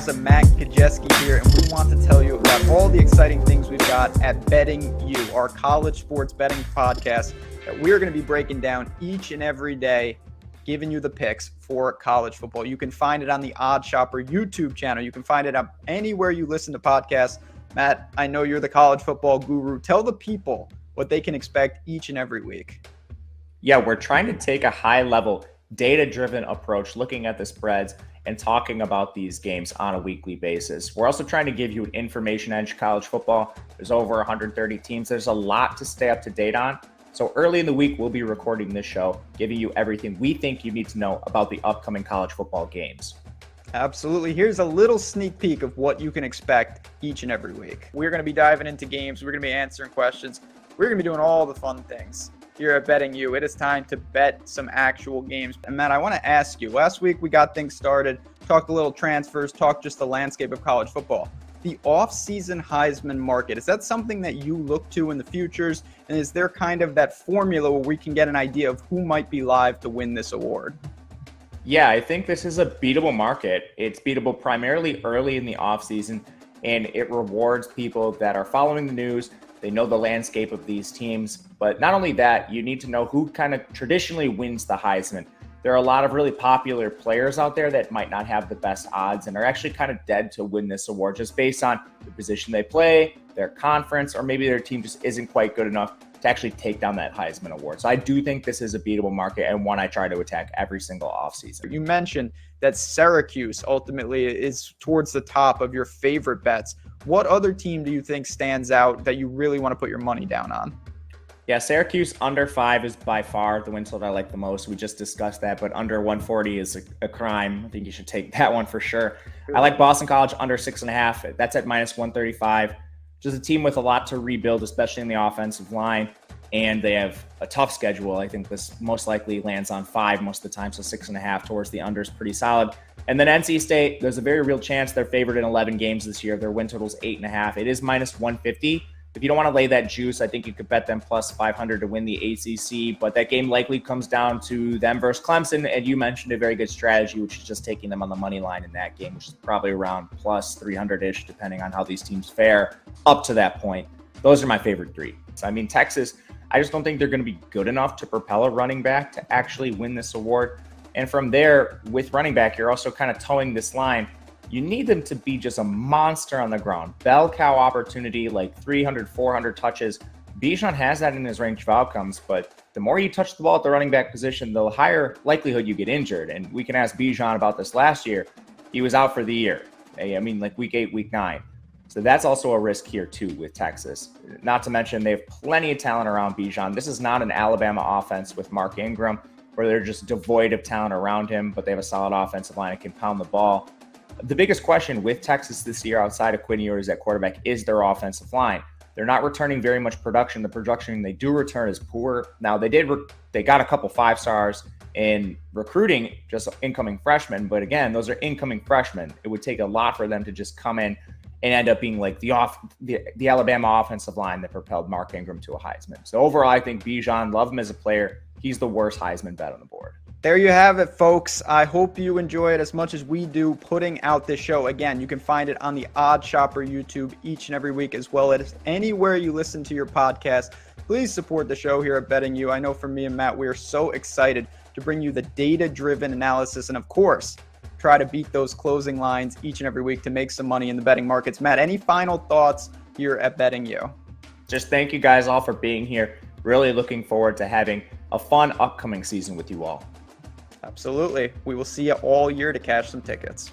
Stars of Matt Kajeski here, and we want to tell you about all the exciting things we've got at Betting You, our college sports betting podcast that we're going to be breaking down each and every day, giving you the picks for college football. You can find it on the Odd Shopper YouTube channel. You can find it on anywhere you listen to podcasts. Matt, I know you're the college football guru. Tell the people what they can expect each and every week. Yeah, we're trying to take a high-level, data-driven approach looking at the spreads and talking about these games on a weekly basis. We're also trying to give you an information edge college football. There's over 130 teams. There's a lot to stay up to date on. So early in the week, we'll be recording this show, giving you everything we think you need to know about the upcoming college football games. Absolutely. Here's a little sneak peek of what you can expect each and every week. We're going to be diving into games. We're going to be answering questions. We're going to be doing all the fun things here at Betting You. It is time to bet some actual games. And Matt, I want to ask you, last week we got things started, talked a little transfers, talked just the landscape of college football. The off-season Heisman market, is that something that you look to in the futures? And is there kind of that formula where we can get an idea of who might be live to win this award? Yeah, I think this is a beatable market. It's beatable primarily early in the offseason, and it rewards people that are following the news. They know the landscape of these teams. But not only that, you need to know who kind of traditionally wins the Heisman. There are a lot of really popular players out there that might not have the best odds and are actually kind of dead to win this award just based on the position they play, their conference, or maybe their team just isn't quite good enough to actually take down that Heisman award. So I do think this is a beatable market and one I try to attack every single offseason. You mentioned that Syracuse ultimately is towards the top of your favorite bets. What other team do you think stands out that you really want to put your money down on? Yeah, Syracuse under 5 is by far the win total I like the most. We just discussed that, but under 140 is a crime. I think you should take that one for sure. I like Boston College under 6.5. That's at minus 135. Just a team with a lot to rebuild, especially in the offensive line. And they have a tough schedule. I think this most likely lands on 5 most of the time, so 6.5 towards the under is pretty solid. And then NC State, there's a very real chance they're favored in 11 games this year. Their win total is 8.5. It is minus 150. If you don't want to lay that juice, I think you could bet them plus 500 to win the ACC. But that game likely comes down to them versus Clemson. And you mentioned a very good strategy, which is just taking them on the money line in that game, which is probably around plus 300-ish, depending on how these teams fare up to that point. Those are my favorite three. I mean, Texas, I just don't think they're going to be good enough to propel a running back to actually win this award. And from there, with running back, you're also kind of towing this line. You need them to be just a monster on the ground. Bell cow opportunity, like 300, 400 touches. Bijan has that in his range of outcomes, but the more you touch the ball at the running back position, the higher likelihood you get injured. And we can ask Bijan about this last year. He was out for the year. I mean, like week 8, week 9. So that's also a risk here too with Texas. Not to mention they have plenty of talent around Bijan. This is not an Alabama offense with Mark Ingram where they're just devoid of talent around him, but they have a solid offensive line and can pound the ball. The biggest question with Texas this year outside of Quinn Ewers at quarterback is their offensive line. They're not returning very much production. The production they do return is poor. Now, they got a couple 5 stars in recruiting, just incoming freshmen. But again, those are incoming freshmen. It would take a lot for them to just come in and end up being like the Alabama offensive line that propelled Mark Ingram to a Heisman. So overall, I think Bijan, love him as a player. He's the worst Heisman bet on the board. There you have it, folks. I hope you enjoy it as much as we do putting out this show. Again, you can find it on the Odd Shopper YouTube each and every week, as well as anywhere you listen to your podcast. Please support the show here at Betting You. I know for me and Matt, we are so excited to bring you the data-driven analysis and, of course, try to beat those closing lines each and every week to make some money in the betting markets. Matt, any final thoughts here at Betting You? Just thank you guys all for being here. Really looking forward to having a fun upcoming season with you all. Absolutely. We will see you all year to cash some tickets.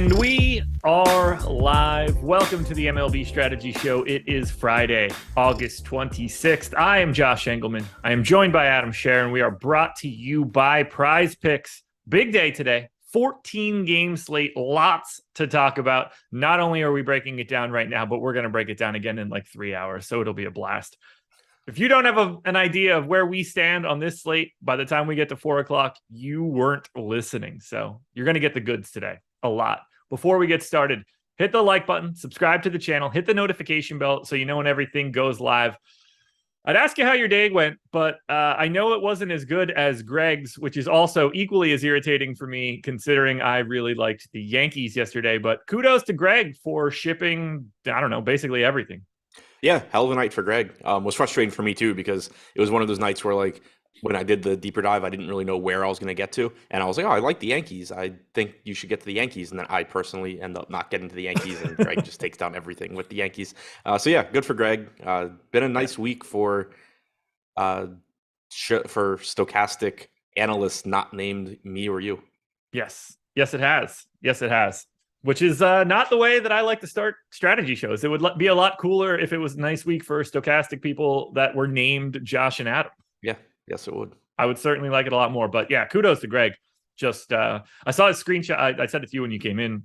And we are live. Welcome to the MLB Strategy Show. It is Friday, August 26th. I am Josh Engleman. I am joined by Adam Scherer, and we are brought to you by Prize Picks. Big day today, 14-game slate, lots to talk about. Not only are we breaking it down right now, but we're going to break it down again in like 3 hours, so it'll be a blast. If you don't have an idea of where we stand on this slate, by the time we get to 4 o'clock, you weren't listening. So you're going to get the goods today, a lot. Before we get started, hit the like button, subscribe to the channel, hit the notification bell so you know when everything goes live. I'd ask you how your day went, but I know it wasn't as good as Greg's, which is also equally as irritating for me, considering I really liked the Yankees yesterday. But kudos to Greg for shipping, I don't know, basically everything. Yeah, hell of a night for Greg. Was frustrating for me too, because it was one of those nights where, like, when I did the deeper dive, I didn't really know where I was going to get to. And I was like, oh, I like the Yankees. I think you should get to the Yankees. And then I personally end up not getting to the Yankees, and Greg just takes down everything with the Yankees. So yeah, good for Greg. Been a nice week for stochastic analysts not named me or you. Yes, it has. Which is not the way that I like to start strategy shows. It would be a lot cooler if it was a nice week for stochastic people that were named Josh and Adam. Yeah, yes, it would. I would certainly like it a lot more. But yeah, kudos to Greg. Just I saw his screenshot. I sent it to you when you came in,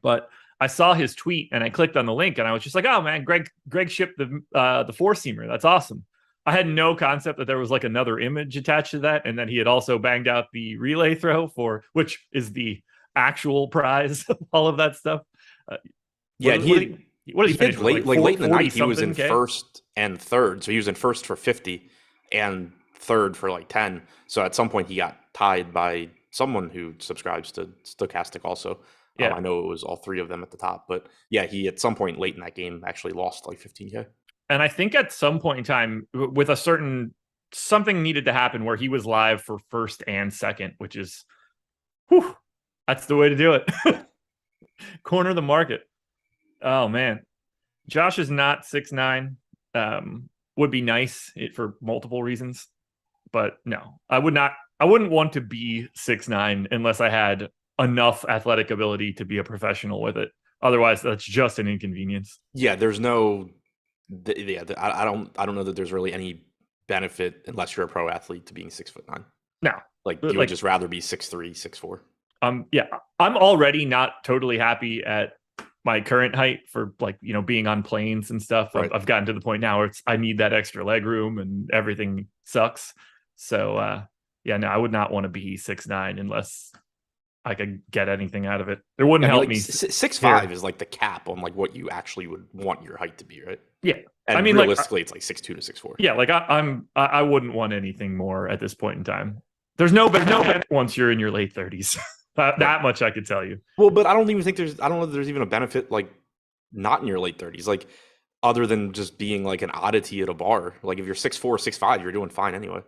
but I saw his tweet and I clicked on the link and I was just like, oh man, Greg shipped the four-seamer. That's awesome. I had no concept that there was like another image attached to that, and then he had also banged out the relay throw which is the actual prize of all of that stuff. What did he finish late? Like late in the night, he was in K? first and third. So he was in first for 50 and third for like 10. So at some point he got tied by someone who subscribes to Stokastic also. Yeah. I know it was all three of them at the top, but yeah, he at some point late in that game actually lost like 15K. And I think at some point in time, with something needed to happen where he was live for first and second, which is, that's the way to do it. Corner the market. Oh man, Josh is not 6'9". Would be nice for multiple reasons, but no, I wouldn't want to be 6'9" unless I had enough athletic ability to be a professional with it. Otherwise, that's just an inconvenience. Yeah, there's no. I don't know that there's really any benefit unless you're a pro athlete to being 6'9". No, like you would just rather be 6'3", 6'4". Yeah, I'm already not totally happy at my current height for being on planes and stuff. Right. I've gotten to the point now where I need that extra leg room and everything sucks. So I would not want to be 6'9" unless I could get anything out of it. It wouldn't help me. 6'5" is like the cap on like what you actually would want your height to be, right? Yeah, and realistically, it's like 6'2" to 6'4". Yeah, like I wouldn't want anything more at this point in time. There's no benefit once you're in your late 30s. That much I could tell you. Well, but I don't know that there's even a benefit like not in your late 30s, like other than just being like an oddity at a bar. Like if you're 6'4", 6'5", you're doing fine anyway.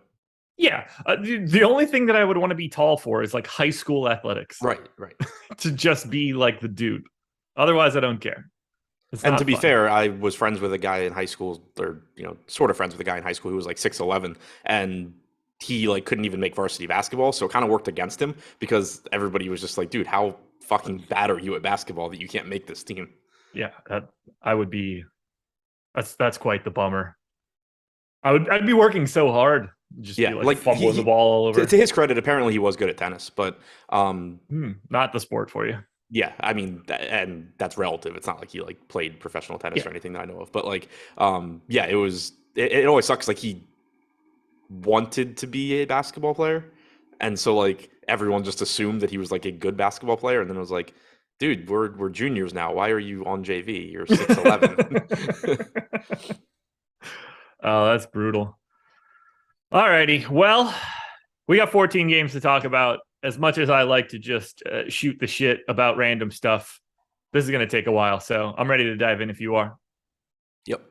Yeah, the only thing that I would want to be tall for is like high school athletics. Right. To just be like the dude. Otherwise, I don't care. And to be fair, I was friends with a guy in high school, or sort of friends with a guy in high school who was like 6'11", and he like couldn't even make varsity basketball, so it kind of worked against him because everybody was just like, dude, how fucking bad are you at basketball that you can't make this team? Yeah, I would be. That's quite the bummer. I'd be working so hard, just be like fumbling the ball all over. To his credit, apparently he was good at tennis, but not the sport for you. Yeah, I mean, and that's relative. It's not like he like played professional tennis or anything that I know of, but like, it was. It always sucks. Like he wanted to be a basketball player, and so like everyone just assumed that he was like a good basketball player, and then it was like, dude, we're juniors now, why are you on JV? You're 6'11". Oh, that's brutal. Alrighty, well, we got 14 games to talk about. As much as I like to just shoot the shit about random stuff, this is going to take a while, so I'm ready to dive in if you are. Yep.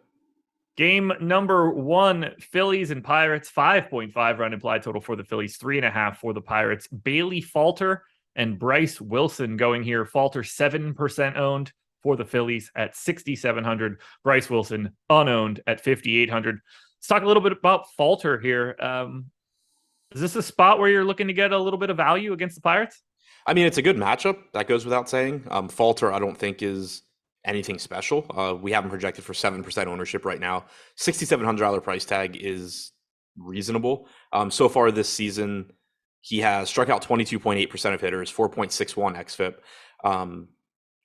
Game number 1, Phillies and Pirates, 5.5 run implied total for the Phillies, 3.5 for the Pirates. Bailey Falter and Bryce Wilson going here. Falter 7% owned for the Phillies at 6,700. Bryce Wilson unowned at 5,800. Let's talk a little bit about Falter here. Is this a spot where you're looking to get a little bit of value against the Pirates? I mean, it's a good matchup. That goes without saying. Falter, I don't think is anything special. We have him projected for 7% ownership right now. $6,700 price tag is reasonable. So far this season, he has struck out 22.8% of hitters, 4.61 xFIP.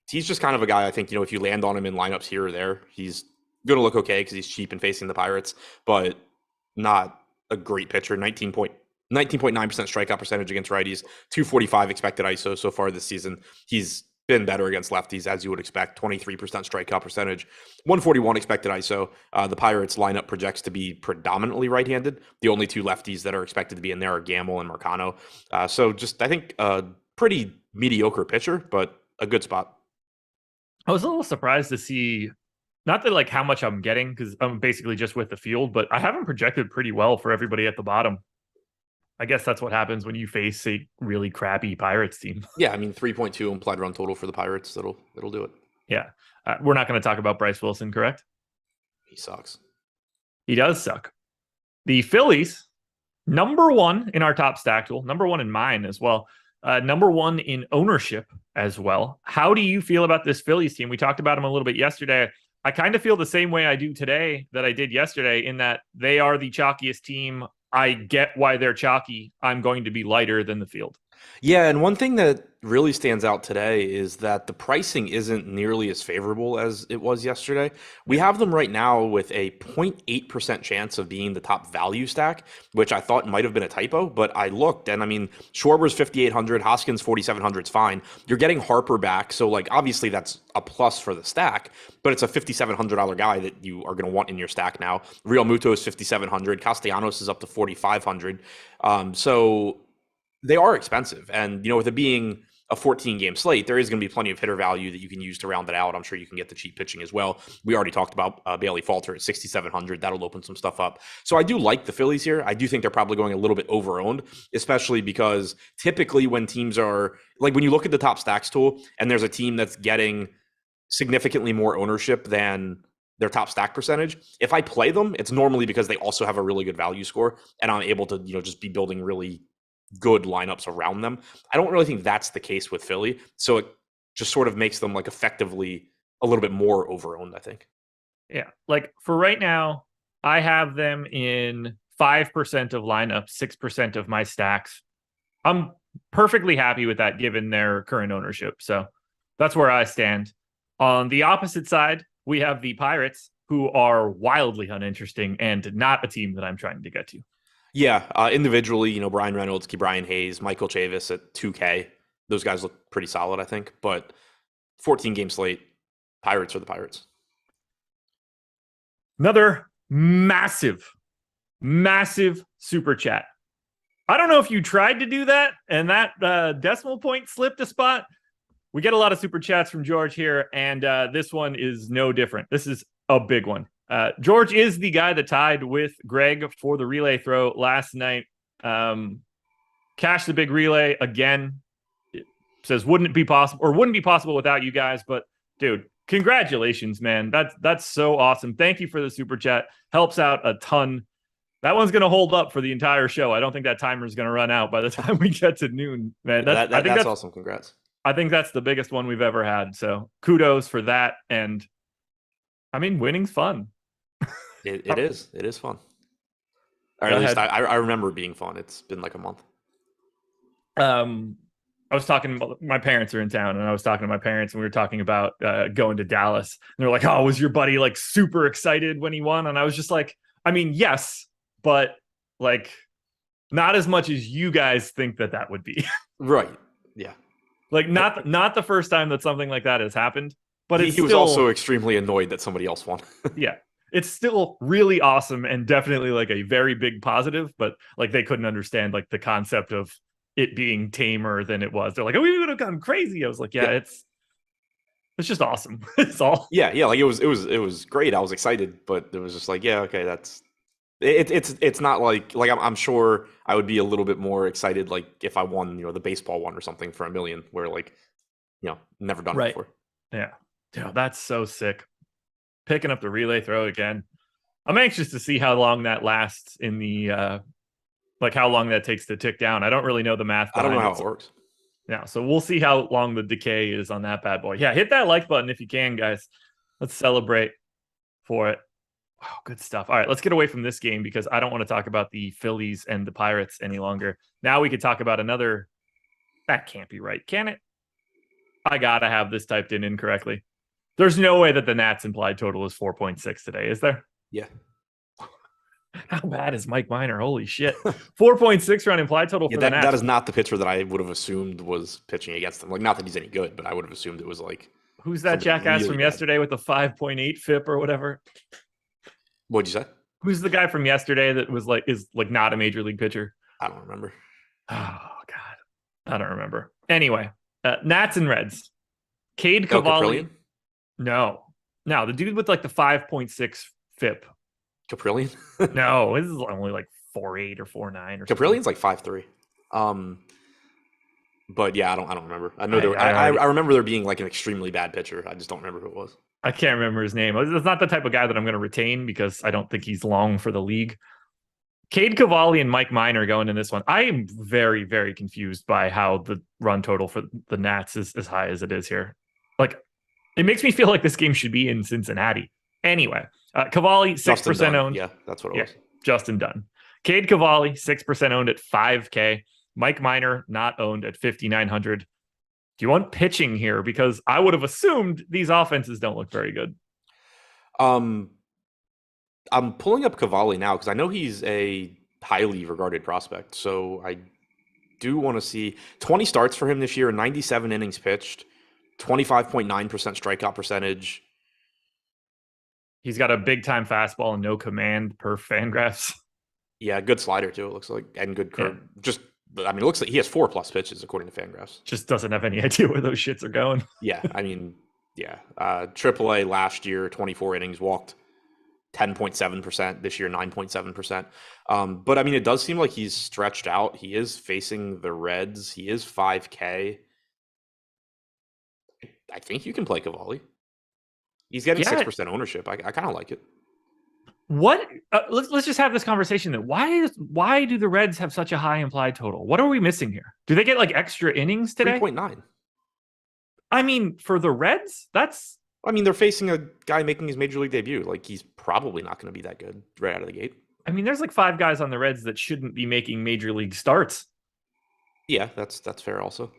He's just kind of a guy, I think, if you land on him in lineups here or there, he's going to look okay because he's cheap and facing the Pirates, but not a great pitcher. 19.9% strikeout percentage against righties, 245 expected ISO so far this season. He's been better against lefties, as you would expect. 23% strikeout percentage, 141 expected ISO. The Pirates lineup projects to be predominantly right-handed. The only two lefties that are expected to be in there are Gamble and Marcano. So just, I think, a pretty mediocre pitcher, but a good spot. I was a little surprised to see, not that like how much I'm getting, because I'm basically just with the field, but I have him projected pretty well for everybody at the bottom. I guess that's what happens when you face a really crappy Pirates team. Yeah, I mean, 3.2 implied run total for the Pirates. It'll do it. Yeah. We're not going to talk about Bryce Wilson, correct? He sucks. He does suck. The Phillies, number one in our top stack tool, number one in mine as well, number one in ownership as well. How do you feel about this Phillies team? We talked about them a little bit yesterday. I kind of feel the same way I do today that I did yesterday, in that they are the chalkiest team. I get why they're chalky. I'm going to be lighter than the field. Yeah, and one thing that really stands out today is that the pricing isn't nearly as favorable as it was yesterday. We have them right now with a 0.8% chance of being the top value stack, which I thought might have been a typo, but I looked, and I mean, Schwarber's 5,800, Hoskins 4,700 is fine. You're getting Harper back, so like obviously that's a plus for the stack, but it's a $5,700 guy that you are going to want in your stack now. Real Muto is 5,700, Castellanos is up to 4,500. So they are expensive, and with it being a 14-game slate, there is going to be plenty of hitter value that you can use to round it out. I'm sure you can get the cheap pitching as well. We already talked about Bailey Falter at 6,700. That'll open some stuff up. So I do like the Phillies here. I do think they're probably going a little bit over-owned, especially because typically when teams are, like when you look at the top stacks tool and there's a team that's getting significantly more ownership than their top stack percentage, if I play them, it's normally because they also have a really good value score and I'm able to, just be building really good lineups around them. I don't really think that's the case with Philly. So it just sort of makes them like effectively a little bit more over-owned, I think. Yeah. Like for right now, I have them in 5% of lineups, 6% of my stacks. I'm perfectly happy with that given their current ownership. So that's where I stand. On the opposite side, we have the Pirates, who are wildly uninteresting and not a team that I'm trying to get to. Yeah, individually, Brian Reynolds, Brian Hayes, Michael Chavis at 2K. Those guys look pretty solid, I think. But 14-game slate, Pirates are the Pirates. Another massive super chat. I don't know if you tried to do that and that decimal point slipped a spot. We get a lot of super chats from George here, and this one is no different. This is a big one. George is the guy that tied with Greg for the relay throw last night. Cashed the big relay again. It says wouldn't be possible without you guys. But dude, congratulations, man. That's so awesome. Thank you for the super chat. Helps out a ton. That one's going to hold up for the entire show. I don't think that timer is going to run out by the time we get to noon, man. I think that's awesome. Congrats. I think that's the biggest one we've ever had. So kudos for that. And I mean, winning's fun. It is. It is fun. Or at least I remember it being fun. It's been like a month. I was talking about, my parents are in town, and I was talking to my parents, and we were talking about going to Dallas. And they're like, "Oh, was your buddy like super excited when he won?" And I was just like, "I mean, yes, but like not as much as you guys think that would be." Right. Yeah. Like not the first time that something like that has happened, but he was also extremely annoyed that somebody else won. Yeah. It's still really awesome and definitely like a very big positive, but like they couldn't understand like the concept of it being tamer than it was. They're like, "Oh, we would have gone crazy." I was like, yeah. It's just awesome. It's all. Yeah. Like it was great. I was excited, but it was just like, yeah, okay, that's it's not like I'm sure I would be a little bit more excited like if I won, the baseball one or something for $1 million, where like, never done it before. Yeah. Dude, that's so sick. Picking up the relay throw again. I'm anxious to see how long that lasts in the like how long that takes to tick down. I don't really know the math. I don't know how it works. Yeah, so we'll see how long the decay is on that bad boy. Yeah, hit that like button if you can, guys. Let's celebrate for it. Wow, good stuff. All right, let's get away from this game because I don't want to talk about the Phillies and the Pirates any longer. Now we could talk about another. That can't be right, can it? I gotta have this typed in incorrectly. There's no way that the Nats implied total is 4.6 today, is there? Yeah. How bad is Mike Minor? Holy shit. 4.6 run implied total for the Nats. That is not the pitcher that I would have assumed was pitching against them. Like, not that he's any good, but I would have assumed it was like. Who's that jackass from yesterday with the 5.8 FIP or whatever? What'd you say? Who's the guy from yesterday that was like, is like not a major league pitcher? I don't remember. Oh, God. I don't remember. Anyway, Nats and Reds. Cade Cavalli. No, the dude with like the 5.6 FIP. Caprillion? No, this is only like 4.8 or 4.9 or Caprillion's like 5.3. But yeah, I don't remember. I know I remember there being like an extremely bad pitcher. I just don't remember who it was. I can't remember his name. It's not the type of guy that I'm going to retain because I don't think he's long for the league. Cade Cavalli and Mike Minor going in this one. I am very, very confused by how the run total for the Nats is as high as it is here. Like, it makes me feel like this game should be in Cincinnati. Anyway, Cavalli, 6% owned. Yeah, that's what it was. Justin Dunn. Cade Cavalli, 6% owned at 5K. Mike Minor, not owned at 5,900. Do you want pitching here? Because I would have assumed these offenses don't look very good. I'm pulling up Cavalli now because I know he's a highly regarded prospect. So I do want to see 20 starts for him this year, 97 innings pitched, 25.9% strikeout percentage. He's got a big time fastball and no command per Fangraphs. Yeah, good slider too, it looks like, and good curve. Yeah. It looks like he has 4+ pitches according to Fangraphs. Just doesn't have any idea where those shits are going. Yeah, AAA last year, 24 innings, walked 10.7%. This year, 9.7%. But it does seem like he's stretched out. He is facing the Reds. He is 5K. I think you can play Cavalli. He's getting 6% ownership. I kind of like it. What? Let's just have this conversation then. Why do the Reds have such a high implied total? What are we missing here? Do they get like extra innings today? 3.9. For the Reds, that's. They're facing a guy making his major league debut. Like, he's probably not going to be that good right out of the gate. There's like 5 guys on the Reds that shouldn't be making major league starts. Yeah, that's fair. Also,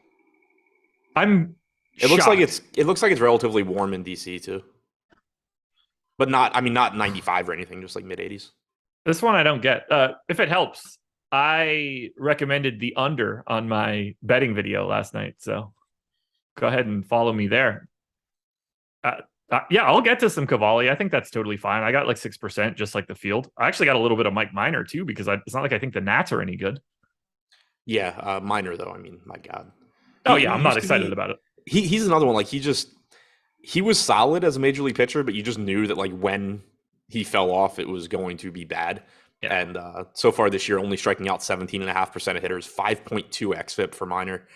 It looks like it's relatively warm in DC too. But not 95 or anything, just like mid-80s. This one I don't get. If it helps, I recommended the under on my betting video last night. So go ahead and follow me there. I'll get to some Cavalli. I think that's totally fine. I got like 6%, just like the field. I actually got a little bit of Mike Minor too, because it's not like I think the Nats are any good. Yeah, Minor though. My God. I'm not excited about it. He's another one. Like, he was solid as a major league pitcher, but you just knew that like when he fell off, it was going to be bad. Yeah. And so far this year, only striking out 17.5% of hitters, 5.2 xFIP for Minor.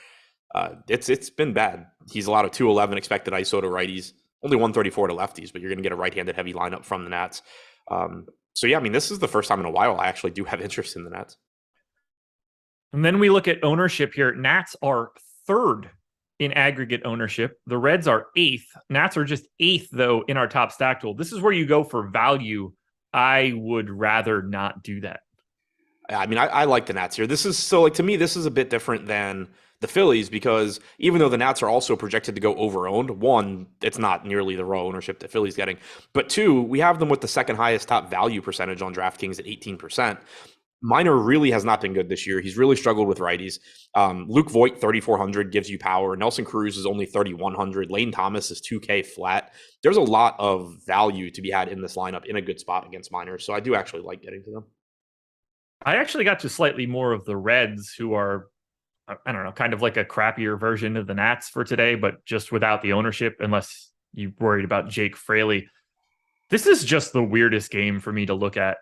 It's been bad. He's allowed a 211 expected ISO to righties, only 134 to lefties, but you're going to get a right-handed heavy lineup from the Nats. This is the first time in a while I actually do have interest in the Nats. And then we look at ownership here. Nats are 3rd in aggregate ownership. The Reds are 8th. Nats are just 8th, though, in our top stack tool. This is where you go for value. I would rather not do that. I like the Nats here. To me, this is a bit different than the Phillies because even though the Nats are also projected to go over-owned, 1, it's not nearly the raw ownership the Phillies getting. But 2, we have them with the second highest top value percentage on DraftKings at 18%. Minor really has not been good this year. He's really struggled with righties. Luke Voigt, 3,400, gives you power. Nelson Cruz is only 3,100. Lane Thomas is 2K flat. There's a lot of value to be had in this lineup in a good spot against Minor. So I do actually like getting to them. I actually got to slightly more of the Reds, who are, I don't know, kind of like a crappier version of the Nats for today, but just without the ownership, unless you're worried about Jake Fraley. This is just the weirdest game for me to look at.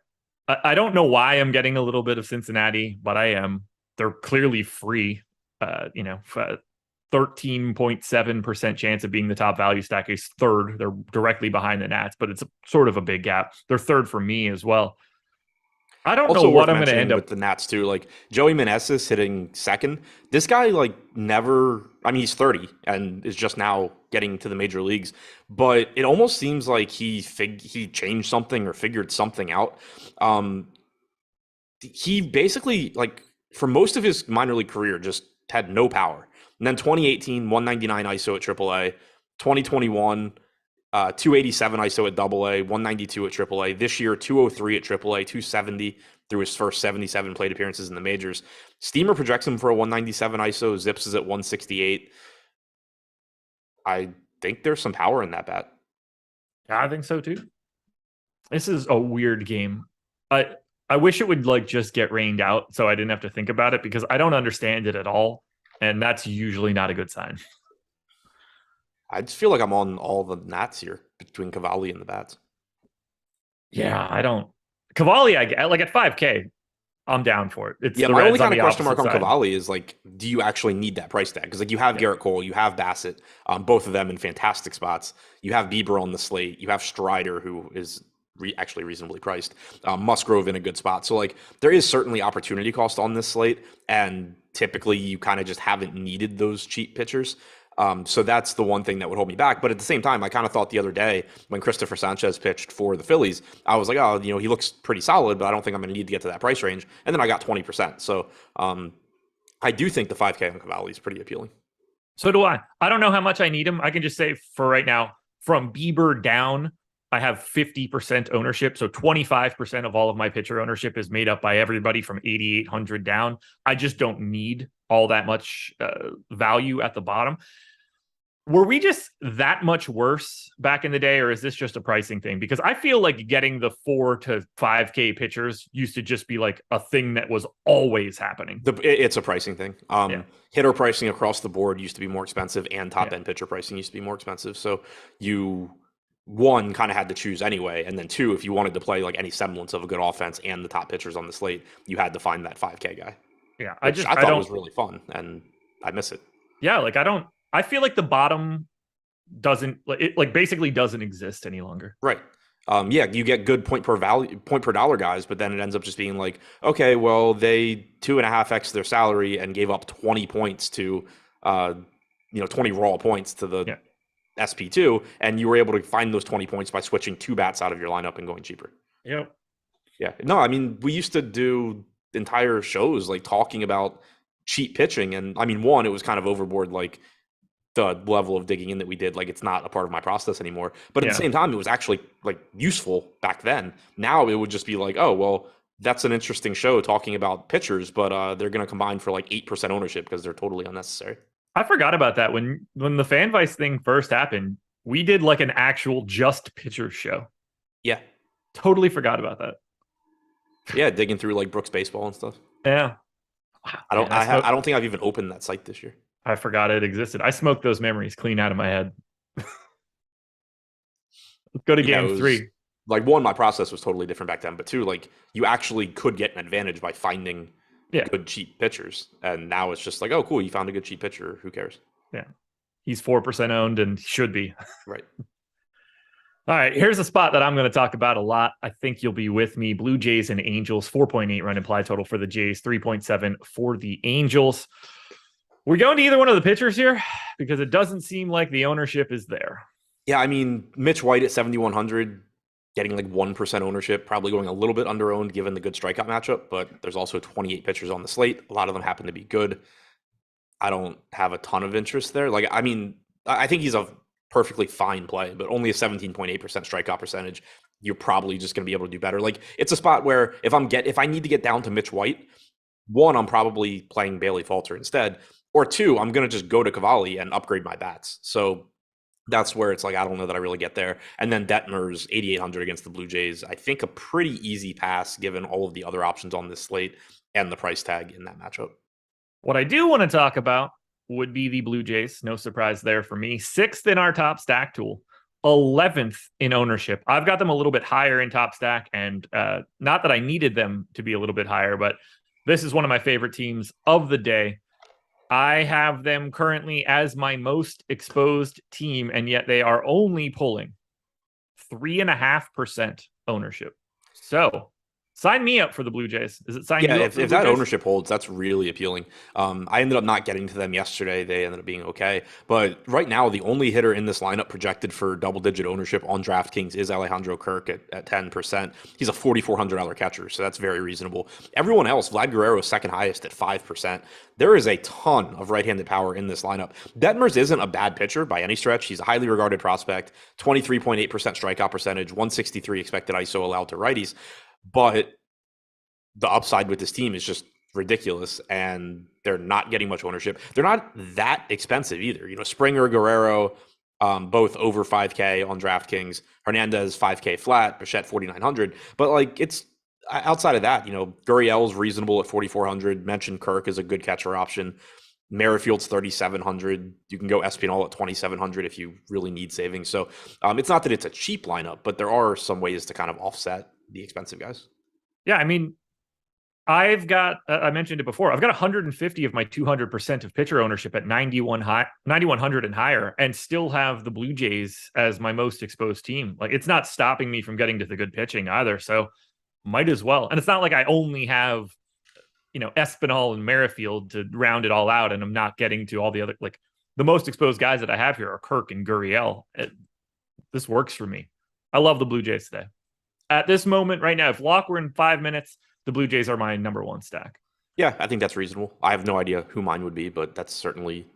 I don't know why I'm getting a little bit of Cincinnati, but I am. They're clearly free. 13.7% chance of being the top value stack is 3rd. They're directly behind the Nats, but it's sort of a big gap. They're 3rd for me as well. I don't Also know what worth I'm going to mentioning end up with the Nats too. Like Joey Meneses hitting second. This guy like never. I mean, he's 30 and is just now getting to the major leagues. But it almost seems like he changed something or figured something out. He basically like for most of his minor league career just had no power. And then 2018, 199 ISO at AAA. 2021. 287 ISO at AA, 192 at AAA. This year, 203 at AAA, 270 through his first 77 plate appearances in the majors. Steamer projects him for a 197 ISO. Zips is at 168. I think there's some power in that bat. Yeah, I think so too. This is a weird game. I wish it would like just get rained out so I didn't have to think about it because I don't understand it at all. And that's usually not a good sign. I just feel like I'm on all the Nats here between Cavalli and the bats. Yeah, I don't. Cavalli, I get like at 5K, I'm down for it. It's Yeah, the my only Reds kind on of the question mark on opposite side. Cavalli is like, do you actually need that price tag? Because like you have Garrett Cole, you have Bassett, both of them in fantastic spots. You have Bieber on the slate. You have Strider, who is actually reasonably priced. Musgrove in a good spot. So like there is certainly opportunity cost on this slate, and typically you kind of just haven't needed those cheap pitchers. So that's the one thing that would hold me back. But at the same time, I kind of thought the other day when Christopher Sanchez pitched for the Phillies, I was like, oh, you know, he looks pretty solid, but I don't think I'm going to need to get to that price range. And then I got 20%. So I do think the 5K on Cavalli is pretty appealing. So do I. I don't know how much I need him. I can just say for right now, from Bieber down, I have 50% ownership. So 25% of all of my pitcher ownership is made up by everybody from 8,800 down. I just don't need all that much value at the bottom. Were we just that much worse back in the day, or is this just a pricing thing? Because I feel like getting the 4 to 5K pitchers used to just be like a thing that was always happening. It's a pricing thing. Hitter pricing across the board used to be more expensive, and top-end pitcher pricing used to be more expensive. So you, one, kind of had to choose anyway, and then two, if you wanted to play like any semblance of a good offense and the top pitchers on the slate, you had to find that 5K guy. Yeah, I thought was really fun, and I miss it. Yeah, like I feel like the bottom basically doesn't exist any longer. Right. Yeah, you get good point per dollar guys, but then it ends up just being like, okay, well, they 2.5x their salary and gave up 20 points to, 20 raw points to the SP2, and you were able to find those 20 points by switching 2 bats out of your lineup and going cheaper. Yep. Yeah. No, I mean, we used to do entire shows like talking about cheap pitching, and I mean, one, it was kind of overboard, like the level of digging in that we did, like it's not a part of my process anymore. But at the same time, it was actually like useful back then. Now it would just be like, oh, well, that's an interesting show talking about pitchers, but they're going to combine for like 8% ownership because they're totally unnecessary. I forgot about that. When the FanVice thing first happened, we did like an actual just pitcher show. Yeah. Totally forgot about that. Yeah, digging through like Brooks Baseball and stuff. Yeah. I don't think I've even opened that site this year. I forgot it existed. I smoked those memories clean out of my head. Let's go to game 3. Like, one, my process was totally different back then, but two, like you actually could get an advantage by finding good cheap pitchers. And now it's just like, oh, cool, you found a good cheap pitcher. Who cares? Yeah. He's 4% owned and should be. Right. All right, here's a spot that I'm going to talk about a lot. I think you'll be with me. Blue Jays and Angels, 4.8 run implied total for the Jays, 3.7 for the Angels. We're going to either one of the pitchers here because it doesn't seem like the ownership is there. Yeah, I mean, Mitch White at 7,100, getting like 1% ownership, probably going a little bit under-owned given the good strikeout matchup, but there's also 28 pitchers on the slate. A lot of them happen to be good. I don't have a ton of interest there. Like, I mean, I think he's a perfectly fine play, but only a 17.8% strikeout percentage. You're probably just going to be able to do better. Like, it's a spot where if I need to get down to Mitch White, one, I'm probably playing Bailey Falter instead, or two, I'm going to just go to Cavalli and upgrade my bats. So that's where it's like, I don't know that I really get there. And then Detmer's 8,800 against the Blue Jays, I think a pretty easy pass given all of the other options on this slate and the price tag in that matchup. What I do want to talk about would be the Blue Jays. No surprise there for me. 6th in our top stack tool, 11th in ownership. I've got them a little bit higher in top stack, and not that I needed them to be a little bit higher, but this is one of my favorite teams of the day. I have them currently as my most exposed team, and yet they are only pulling 3.5% ownership. So Sign me up for the Blue Jays. Is it sign Yeah, you up if for the if Blue that Jays? ownership holds, that's really appealing. I ended up not getting to them yesterday. They ended up being okay. But right now, the only hitter in this lineup projected for double-digit ownership on DraftKings is Alejandro Kirk at 10%. He's a $4,400 catcher, so that's very reasonable. Everyone else, Vlad Guerrero is second highest at 5%. There is a ton of right-handed power in this lineup. Detmers isn't a bad pitcher by any stretch. He's a highly regarded prospect, 23.8% strikeout percentage, 163 expected ISO allowed to righties. But the upside with this team is just ridiculous, and they're not getting much ownership. They're not that expensive either. Springer, Guerrero, both over 5K on DraftKings. Hernandez 5K flat, Bichette 4,900. But it's outside of that, Gurriel's reasonable at 4,400. Mentioned Kirk is a good catcher option. Merrifield's 3,700. You can go Espinal at 2,700 if you really need savings. So it's not that it's a cheap lineup, but there are some ways to kind of offset the expensive guys. Yeah, I mean, I've got, I mentioned it before, I've got 150 of my 200% of pitcher ownership at 9,100 and higher, and still have the Blue Jays as my most exposed team. It's not stopping me from getting to the good pitching either. So might as well. And it's not like I only have, Espinal and Merrifield to round it all out, and I'm not getting to all the other, the most exposed guys that I have here are Kirk and Gurriel. This works for me. I love the Blue Jays today. At this moment right now, if lock were in 5 minutes, the Blue Jays are my number one stack. Yeah, I think that's reasonable. I have no idea who mine would be, but that's certainly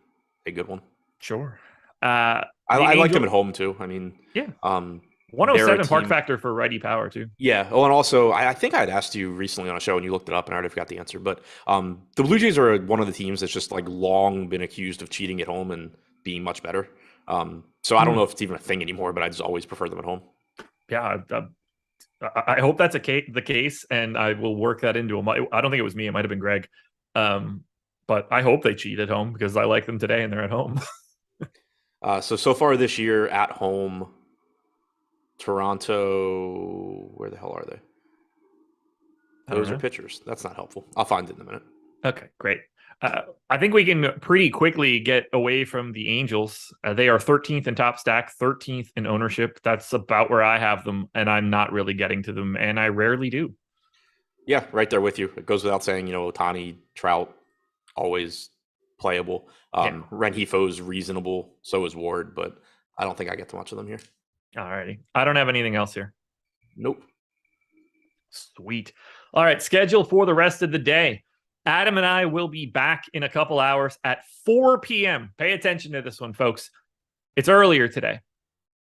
a good one. Sure. I like them at home too. I mean, yeah. 107 park factor for righty power too. Yeah. Oh, and also, I think I'd asked you recently on a show and you looked it up and I already forgot the answer. But the Blue Jays are one of the teams that's just long been accused of cheating at home and being much better. So I don't know if it's even a thing anymore, but I just always prefer them at home. Yeah. I hope that's the case, and I will work that into them. I don't think it was me. It might have been Greg. But I hope they cheat at home because I like them today and they're at home. So far this year at home, Toronto, where the hell are they? Those are pitchers. That's not helpful. I'll find it in a minute. Okay, great. I think we can pretty quickly get away from the Angels. They are 13th in top stack, 13th in ownership. That's about where I have them, and I'm not really getting to them, and I rarely do. Yeah, right there with you. It goes without saying, Ohtani, Trout, always playable. Renjifo's reasonable, so is Ward, but I don't think I get too much of them here. All righty. I don't have anything else here. Nope. Sweet. All right, schedule for the rest of the day. Adam and I will be back in a couple hours at 4 p.m. Pay attention to this one, folks. It's earlier today.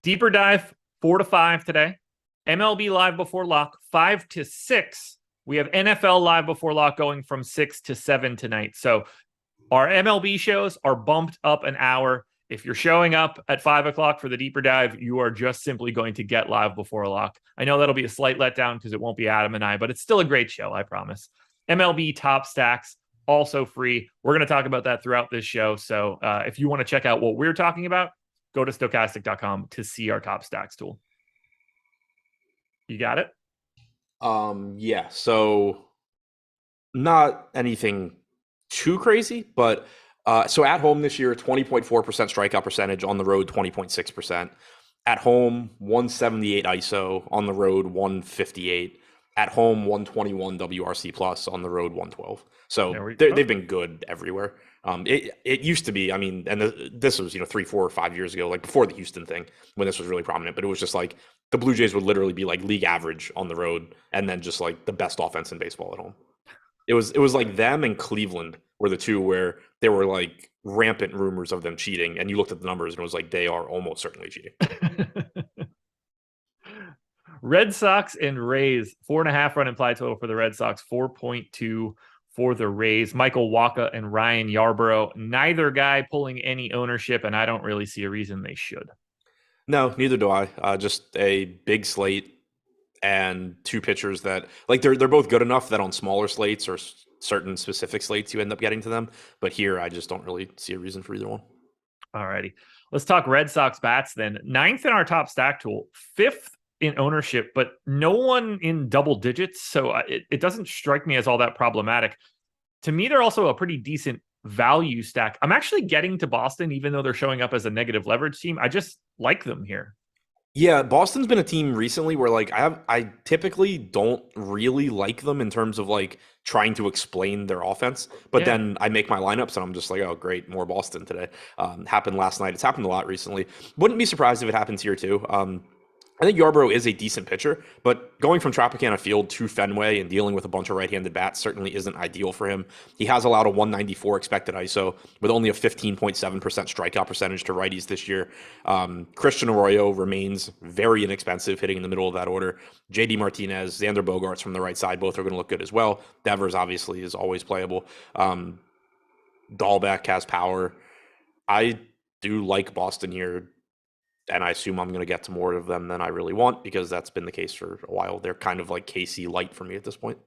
Deeper dive, 4 to 5 today. MLB live before lock, 5 to 6. We have NFL live before lock going from 6 to 7 tonight. So our MLB shows are bumped up an hour. If you're showing up at 5 o'clock for the deeper dive, you are just simply going to get live before lock. I know that'll be a slight letdown because it won't be Adam and I, but it's still a great show, I promise. MLB Top Stacks, also free. We're going to talk about that throughout this show. So if you want to check out what we're talking about, go to stokastic.com to see our Top Stacks tool. You got it? Yeah. So not anything too crazy, but so at home this year, 20.4% strikeout percentage, on the road, 20.6%. At home, 178 ISO, on the road, 158. At home, 121 WRC plus, on the road, 112. So they've been good everywhere. It used to be, and this was 3, 4, or 5 years ago, before the Houston thing, when this was really prominent. But it was just the Blue Jays would literally be league average on the road, and then just the best offense in baseball at home. It was them and Cleveland were the two where there were rampant rumors of them cheating, and you looked at the numbers and it was they are almost certainly cheating. Red Sox and Rays, 4.5 run implied total for the Red Sox, 4.2 for the Rays. Michael Wacha and Ryan Yarbrough, neither guy pulling any ownership, and I don't really see a reason they should. No, neither do I. Just a big slate and two pitchers that they're both good enough that on smaller slates or certain specific slates you end up getting to them. But here, I just don't really see a reason for either one. All righty. Let's talk Red Sox bats then. 9th in our top stack tool, 5th in ownership, but no one in double digits. So it doesn't strike me as all that problematic. To me, they're also a pretty decent value stack. I'm actually getting to Boston, even though they're showing up as a negative leverage team. I just like them here. Yeah, Boston's been a team recently where like I typically don't really like them in terms of like trying to explain their offense, but Yeah. then I make my lineups and I'm just like, oh great, more Boston today. Happened last night. It's happened a lot recently. Wouldn't be surprised if it happens here too. I think Yarbrough is a decent pitcher, but going from Tropicana Field to Fenway and dealing with a bunch of right-handed bats certainly isn't ideal for him. He has allowed a 194 expected ISO with only a 15.7% strikeout percentage to righties this year. Christian Arroyo remains very inexpensive, hitting in the middle of that order. JD Martinez, Xander Bogaerts from the right side, both are going to look good as well. Devers obviously is always playable. Dahlbeck has power. I do like Boston here, and I assume I'm going to get to more of them than I really want because that's been the case for a while. They're kind of like KC light for me at this point.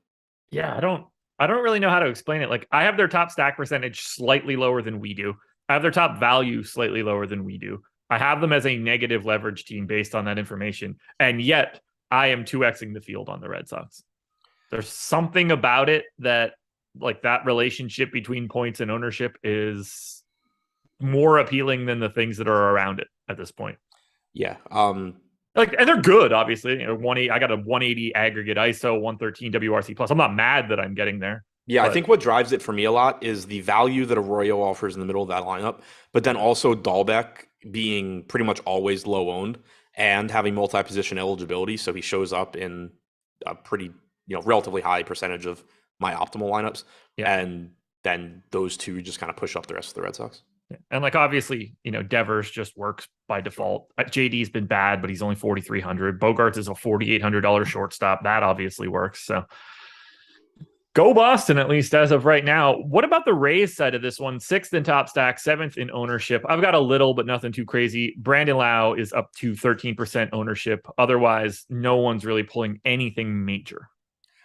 Yeah, I don't really know how to explain it. Like I have their top stack percentage slightly lower than we do. I have their top value slightly lower than we do. I have them as a negative leverage team based on that information. And yet I am 2xing the field on the Red Sox. There's something about it that like that relationship between points and ownership is more appealing than the things that are around it at this point. Yeah. Like, and they're good, obviously. You know, I got a 180 aggregate ISO, 113 WRC plus. I'm not mad that I'm getting there. Yeah, but I think what drives it for me a lot is the value that Arroyo offers in the middle of that lineup, but then also Dahlbeck being pretty much always low owned and having multi-position eligibility, so he shows up in a pretty, relatively high percentage of my optimal lineups, and then those two just kind of push up the rest of the Red Sox. And like obviously, Devers just works by default. JD's been bad, but he's only 4,300. Bogarts is a $4,800 shortstop. That obviously works. So go Boston, at least as of right now. What about the Rays side of this one? 6th in top stack, 7th in ownership. I've got a little, but nothing too crazy. Brandon Lau is up to 13% ownership. Otherwise, no one's really pulling anything major.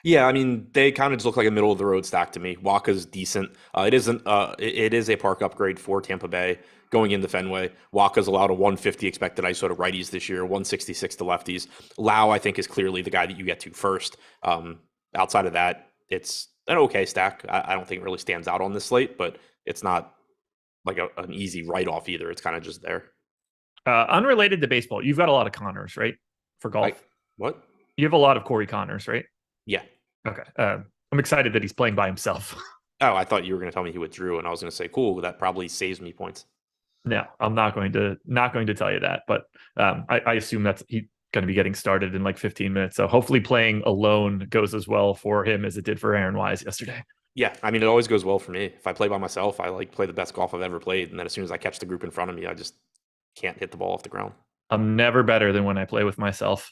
Yeah, I mean, they kind of just look like a middle of the road stack to me. Waka's decent. It isn't. It is a park upgrade for Tampa Bay going into Fenway. Waka's allowed a 150 expected ISO to righties this year, 166 to lefties. Lau, I think, is clearly the guy that you get to first. Outside of that, it's an okay stack. I don't think it really stands out on this slate, but it's not like an easy write-off either. It's kind of just there. Unrelated to baseball, you've got a lot of Connors, right? For golf. What? You have a lot of Corey Connors, right? Yeah. Okay. I'm excited that he's playing by himself. Oh, I thought you were going to tell me he withdrew, and I was going to say, cool, that probably saves me points. No, I'm not going to tell you that, but I assume that's he's going to be getting started in like 15 minutes. So hopefully playing alone goes as well for him as it did for Aaron Wise yesterday. Yeah, I mean, it always goes well for me. If I play by myself, I like play the best golf I've ever played, and then as soon as I catch the group in front of me, I just can't hit the ball off the ground. I'm never better than when I play with myself.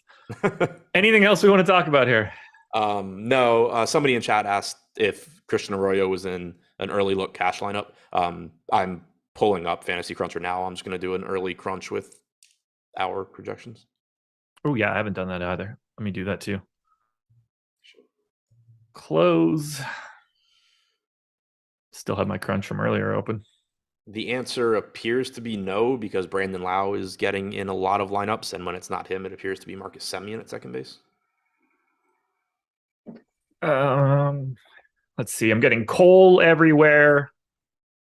Anything else we want to talk about here? No, somebody in chat asked if Christian Arroyo was in an early look cash lineup. I'm pulling up Fantasy Cruncher now. I'm just going to do an early crunch with our projections. Oh yeah, I haven't done that either. Let me do that too. Close. Still have my crunch from earlier open. The answer appears to be no, because Brandon Lau is getting in a lot of lineups, and when it's not him, it appears to be Marcus Semien at second base. Let's see. I'm getting Cole everywhere.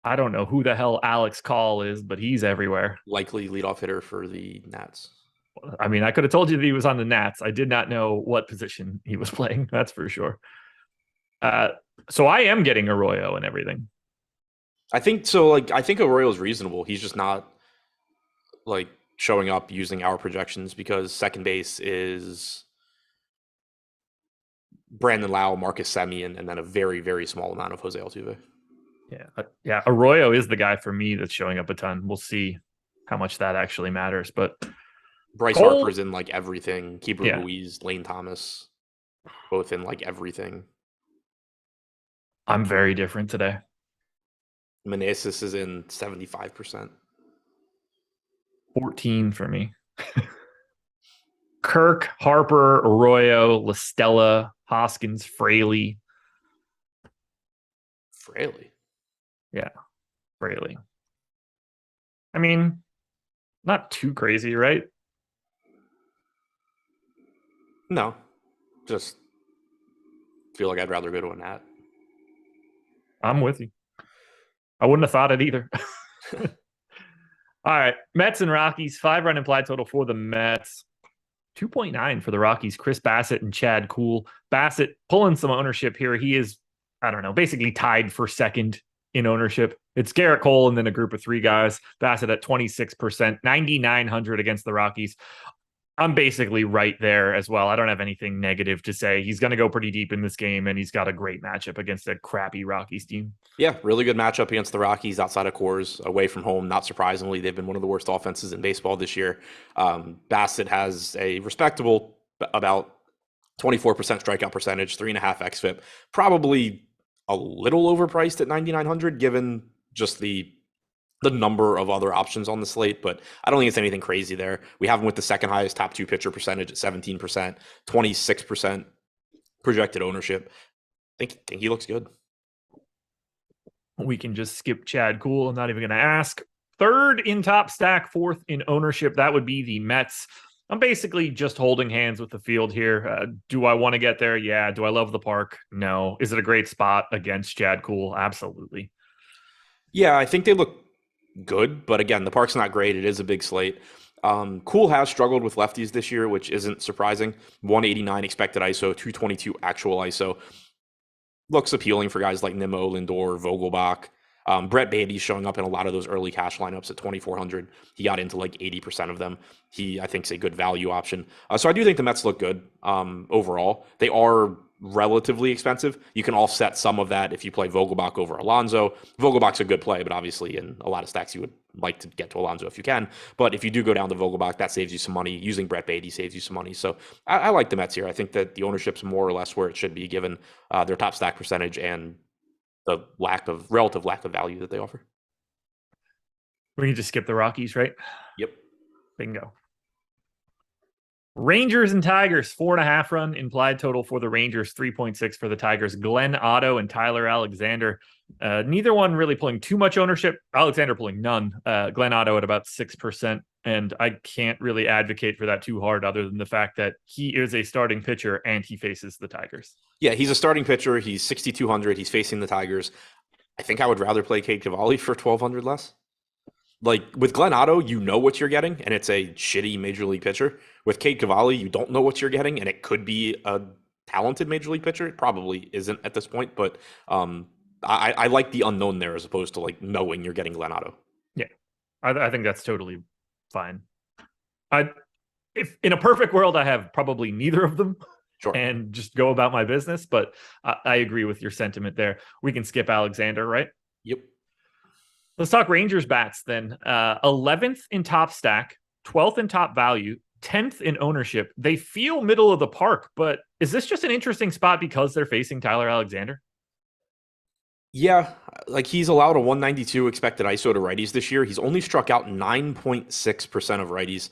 I don't know who the hell Alex Call is, but he's everywhere. Likely leadoff hitter for the Nats. I mean, I could have told you that he was on the Nats. I did not know what position he was playing. That's for sure. So I am getting Arroyo and everything. I think so. I think Arroyo is reasonable. He's just not like showing up using our projections because second base is Brandon Lau, Marcus Semien, and then a very, very small amount of Jose Altuve. Yeah. Arroyo is the guy for me that's showing up a ton. We'll see how much that actually matters. But Bryce Harper's in like everything. Keeper Ruiz, Lane Thomas, both in like everything. I'm very different today. Meneses is in 75%. 14 for me. Kirk, Harper, Arroyo, LaStella, Hoskins, Fraley. Yeah, Fraley. I mean, not too crazy, right? No, just feel like I'd rather go to a Nat. I'm with you. I wouldn't have thought it either. All right, Mets and Rockies, 5-run implied total for the Mets. 2.9 for the Rockies. Chris Bassett and Chad Kuhl. Bassett pulling some ownership here. He is, I don't know, basically tied for second in ownership. It's Garrett Cole and then a group of three guys. Bassett at 26%, 9,900 against the Rockies. I'm basically right there as well. I don't have anything negative to say. He's going to go pretty deep in this game, and he's got a great matchup against a crappy Rockies team. Yeah, really good matchup against the Rockies outside of Coors, away from home. Not surprisingly, they've been one of the worst offenses in baseball this year. Bassett has a respectable about 24% strikeout percentage, 3.5 xFIP. Probably a little overpriced at 9,900 given just the number of other options on the slate, but I don't think it's anything crazy there. We have him with the second highest top two pitcher percentage at 17%, 26% projected ownership. I think he looks good. We can just skip Chad Kuhl. I'm not even going to ask. Third in top stack, fourth in ownership. That would be the Mets. I'm basically just holding hands with the field here. Do I want to get there? Yeah. Do I love the park? No. Is it a great spot against Chad Kuhl? Absolutely. Yeah, I think they look good, but again, the park's not great. It is a big slate. Kuhl has struggled with lefties this year, which isn't surprising. 189 expected ISO, 222 actual ISO. Looks appealing for guys like Nimmo, Lindor, Vogelbach. Brett Baty's showing up in a lot of those early cash lineups at 2,400. He got into like 80% of them. He, I think, is a good value option. So I do think the Mets look good overall. They are relatively expensive. You can offset some of that if you play Vogelbach over Alonso. Vogelbach's a good play, but obviously in a lot of stacks you would like to get to Alonso if you can. But if you do go down to Vogelbach, that saves you some money. Using Brett Baty saves you some money. So I like the Mets here. I think that the ownership's more or less where it should be given their top stack percentage and the relative lack of value that they offer. We can just skip the Rockies, right? Yep. Bingo. Rangers and Tigers, 4.5 run implied total for the Rangers, 3.6 for the Tigers. Glenn Otto and Tyler Alexander. Neither one really pulling too much ownership. Alexander pulling none. Glenn Otto at about 6%. And I can't really advocate for that too hard other than the fact that he is a starting pitcher and he faces the Tigers. Yeah, he's a starting pitcher. He's 6,200. He's facing the Tigers. I think I would rather play Cade Cavalli for 1,200 less. Like with Glenn Otto, you know what you're getting, and it's a shitty major league pitcher. With Cade Cavalli, you don't know what you're getting, and it could be a talented major league pitcher. It probably isn't at this point, but I like the unknown there as opposed to like knowing you're getting Glenn Otto. Yeah, I think that's totally fine. If in a perfect world, I have probably neither of them. Sure. And just go about my business, but I agree with your sentiment there. We can skip Alexander, right? Yep. Let's talk Rangers bats then. 11th in top stack, 12th in top value, 10th in ownership. They feel middle of the park, but is this just an interesting spot because they're facing Tyler Alexander? Yeah, like he's allowed a 192 expected ISO to righties this year. He's only struck out 9.6% of righties,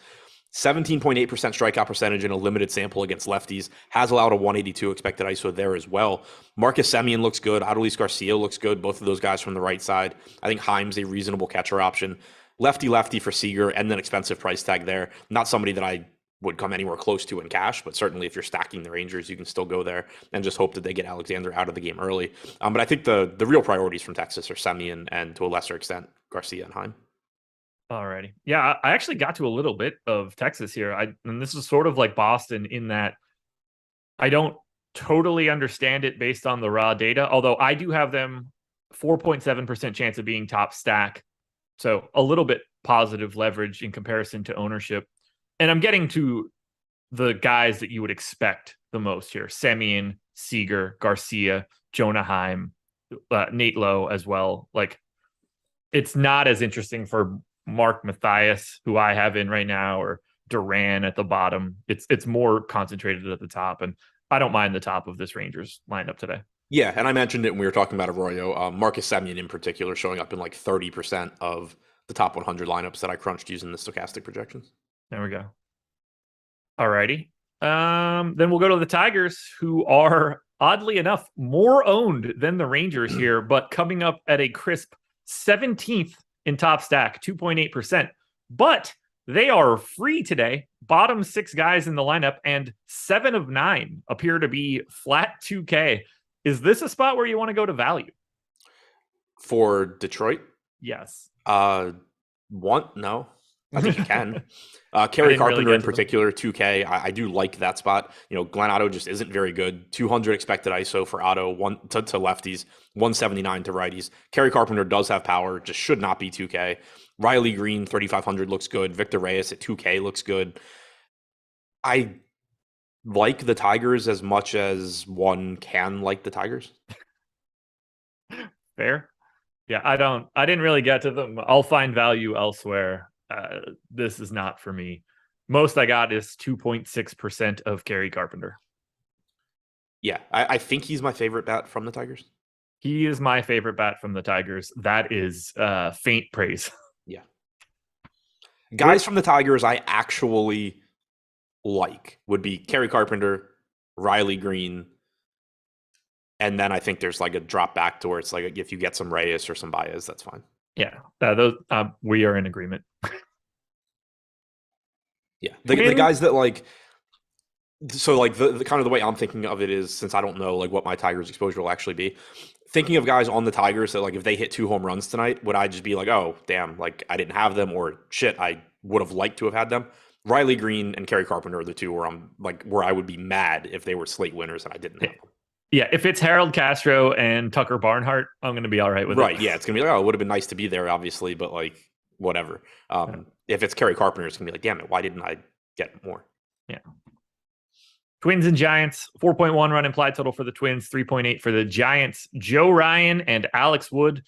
17.8% strikeout percentage in a limited sample against lefties, has allowed a 182 expected ISO there as well. Marcus Semien looks good. Adolis Garcia looks good. Both of those guys from the right side. I think Heim's a reasonable catcher option. Lefty for Seager and an expensive price tag there. Not somebody that I would come anywhere close to in cash, but certainly if you're stacking the Rangers, you can still go there and just hope that they get Alexander out of the game early. But I think the real priorities from Texas are Semien and to a lesser extent, Garcia and Heim. Alrighty. Yeah, I actually got to a little bit of Texas here. And this is sort of like Boston in that I don't totally understand it based on the raw data, although I do have them 4.7% chance of being top stack. So a little bit positive leverage in comparison to ownership. And I'm getting to the guys that you would expect the most here. Semien, Seager, Garcia, Jonah Heim, Nate Lowe as well. Like, it's not as interesting for Mark Mathias, who I have in right now, or Duran at the bottom. It's more concentrated at the top, and I don't mind the top of this Rangers lineup today. Yeah, and I mentioned it when we were talking about Arroyo. Marcus Semien in particular showing up in like 30% of the top 100 lineups that I crunched using the Stokastic projections. There we go. Alrighty. Then we'll go to the Tigers, who are, oddly enough, more owned than the Rangers here, but coming up at a crisp 17th in top stack, 2.8%. But they are free today. Bottom 6 guys in the lineup, and 7 of 9 appear to be flat 2K. Is this a spot where you want to go to value? For Detroit? Yes. No. I think you can. I Kerry didn't really Carpenter get in to them. particular, 2K. I do like that spot. Glenn Otto just isn't very good. 200 expected ISO for Otto, one to lefties, 179 to righties. Kerry Carpenter does have power, just should not be 2K. Riley Green, 3,500 looks good. Victor Reyes at 2K looks good. I like the Tigers as much as one can like the Tigers. Fair. Yeah, I didn't really get to them. I'll find value elsewhere. This is not for me. Most I got is 2.6% of Kerry Carpenter. Yeah, I think he's my favorite bat from the Tigers. He is my favorite bat from the Tigers. That is faint praise. Yeah. Guys from the Tigers I actually like would be Kerry Carpenter, Riley Green, and then I think there's like a drop back to where it's like if you get some Reyes or some Baez, that's fine. Yeah, those we are in agreement. Yeah, the guys that like, so like the kind of the way I'm thinking of it is, since I don't know like what my Tigers exposure will actually be, thinking of guys on the Tigers that like if they hit 2 home runs tonight, would I just be like, oh damn, like I didn't have them, or shit, I would have liked to have had them? Riley Green and Kerry Carpenter are the two where I'm like, where I would be mad if they were slate winners and I didn't have them. Yeah, if it's Harold Castro and Tucker Barnhart, I'm going to be all right with it. Right, yeah, it's going to be like, oh, it would have been nice to be there, obviously, but like, whatever. If it's Kerry Carpenter, it's going to be like, damn it, why didn't I get more? Yeah. Twins and Giants, 4.1 run implied total for the Twins, 3.8 for the Giants. Joe Ryan and Alex Wood.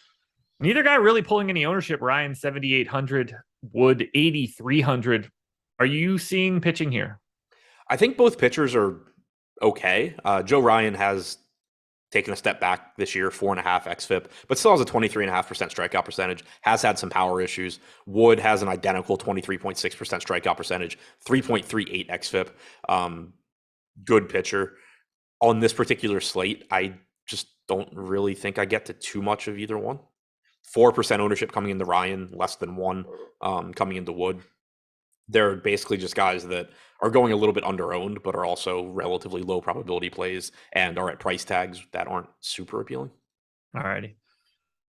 Neither guy really pulling any ownership. Ryan, 7,800. Wood, 8,300. Are you seeing pitching here? I think both pitchers are okay. Joe Ryan has taken a step back this year, 4.5 xFIP, but still has a 23.5% strikeout percentage, has had some power issues. Wood has an identical 23.6% strikeout percentage, 3.38 xFIP. Good pitcher. On this particular slate, I just don't really think I get to too much of either one. 4% ownership coming into Ryan, less than 1 coming into Wood. They're basically just guys that are going a little bit under-owned, but are also relatively low probability plays and are at price tags that aren't super appealing. All righty.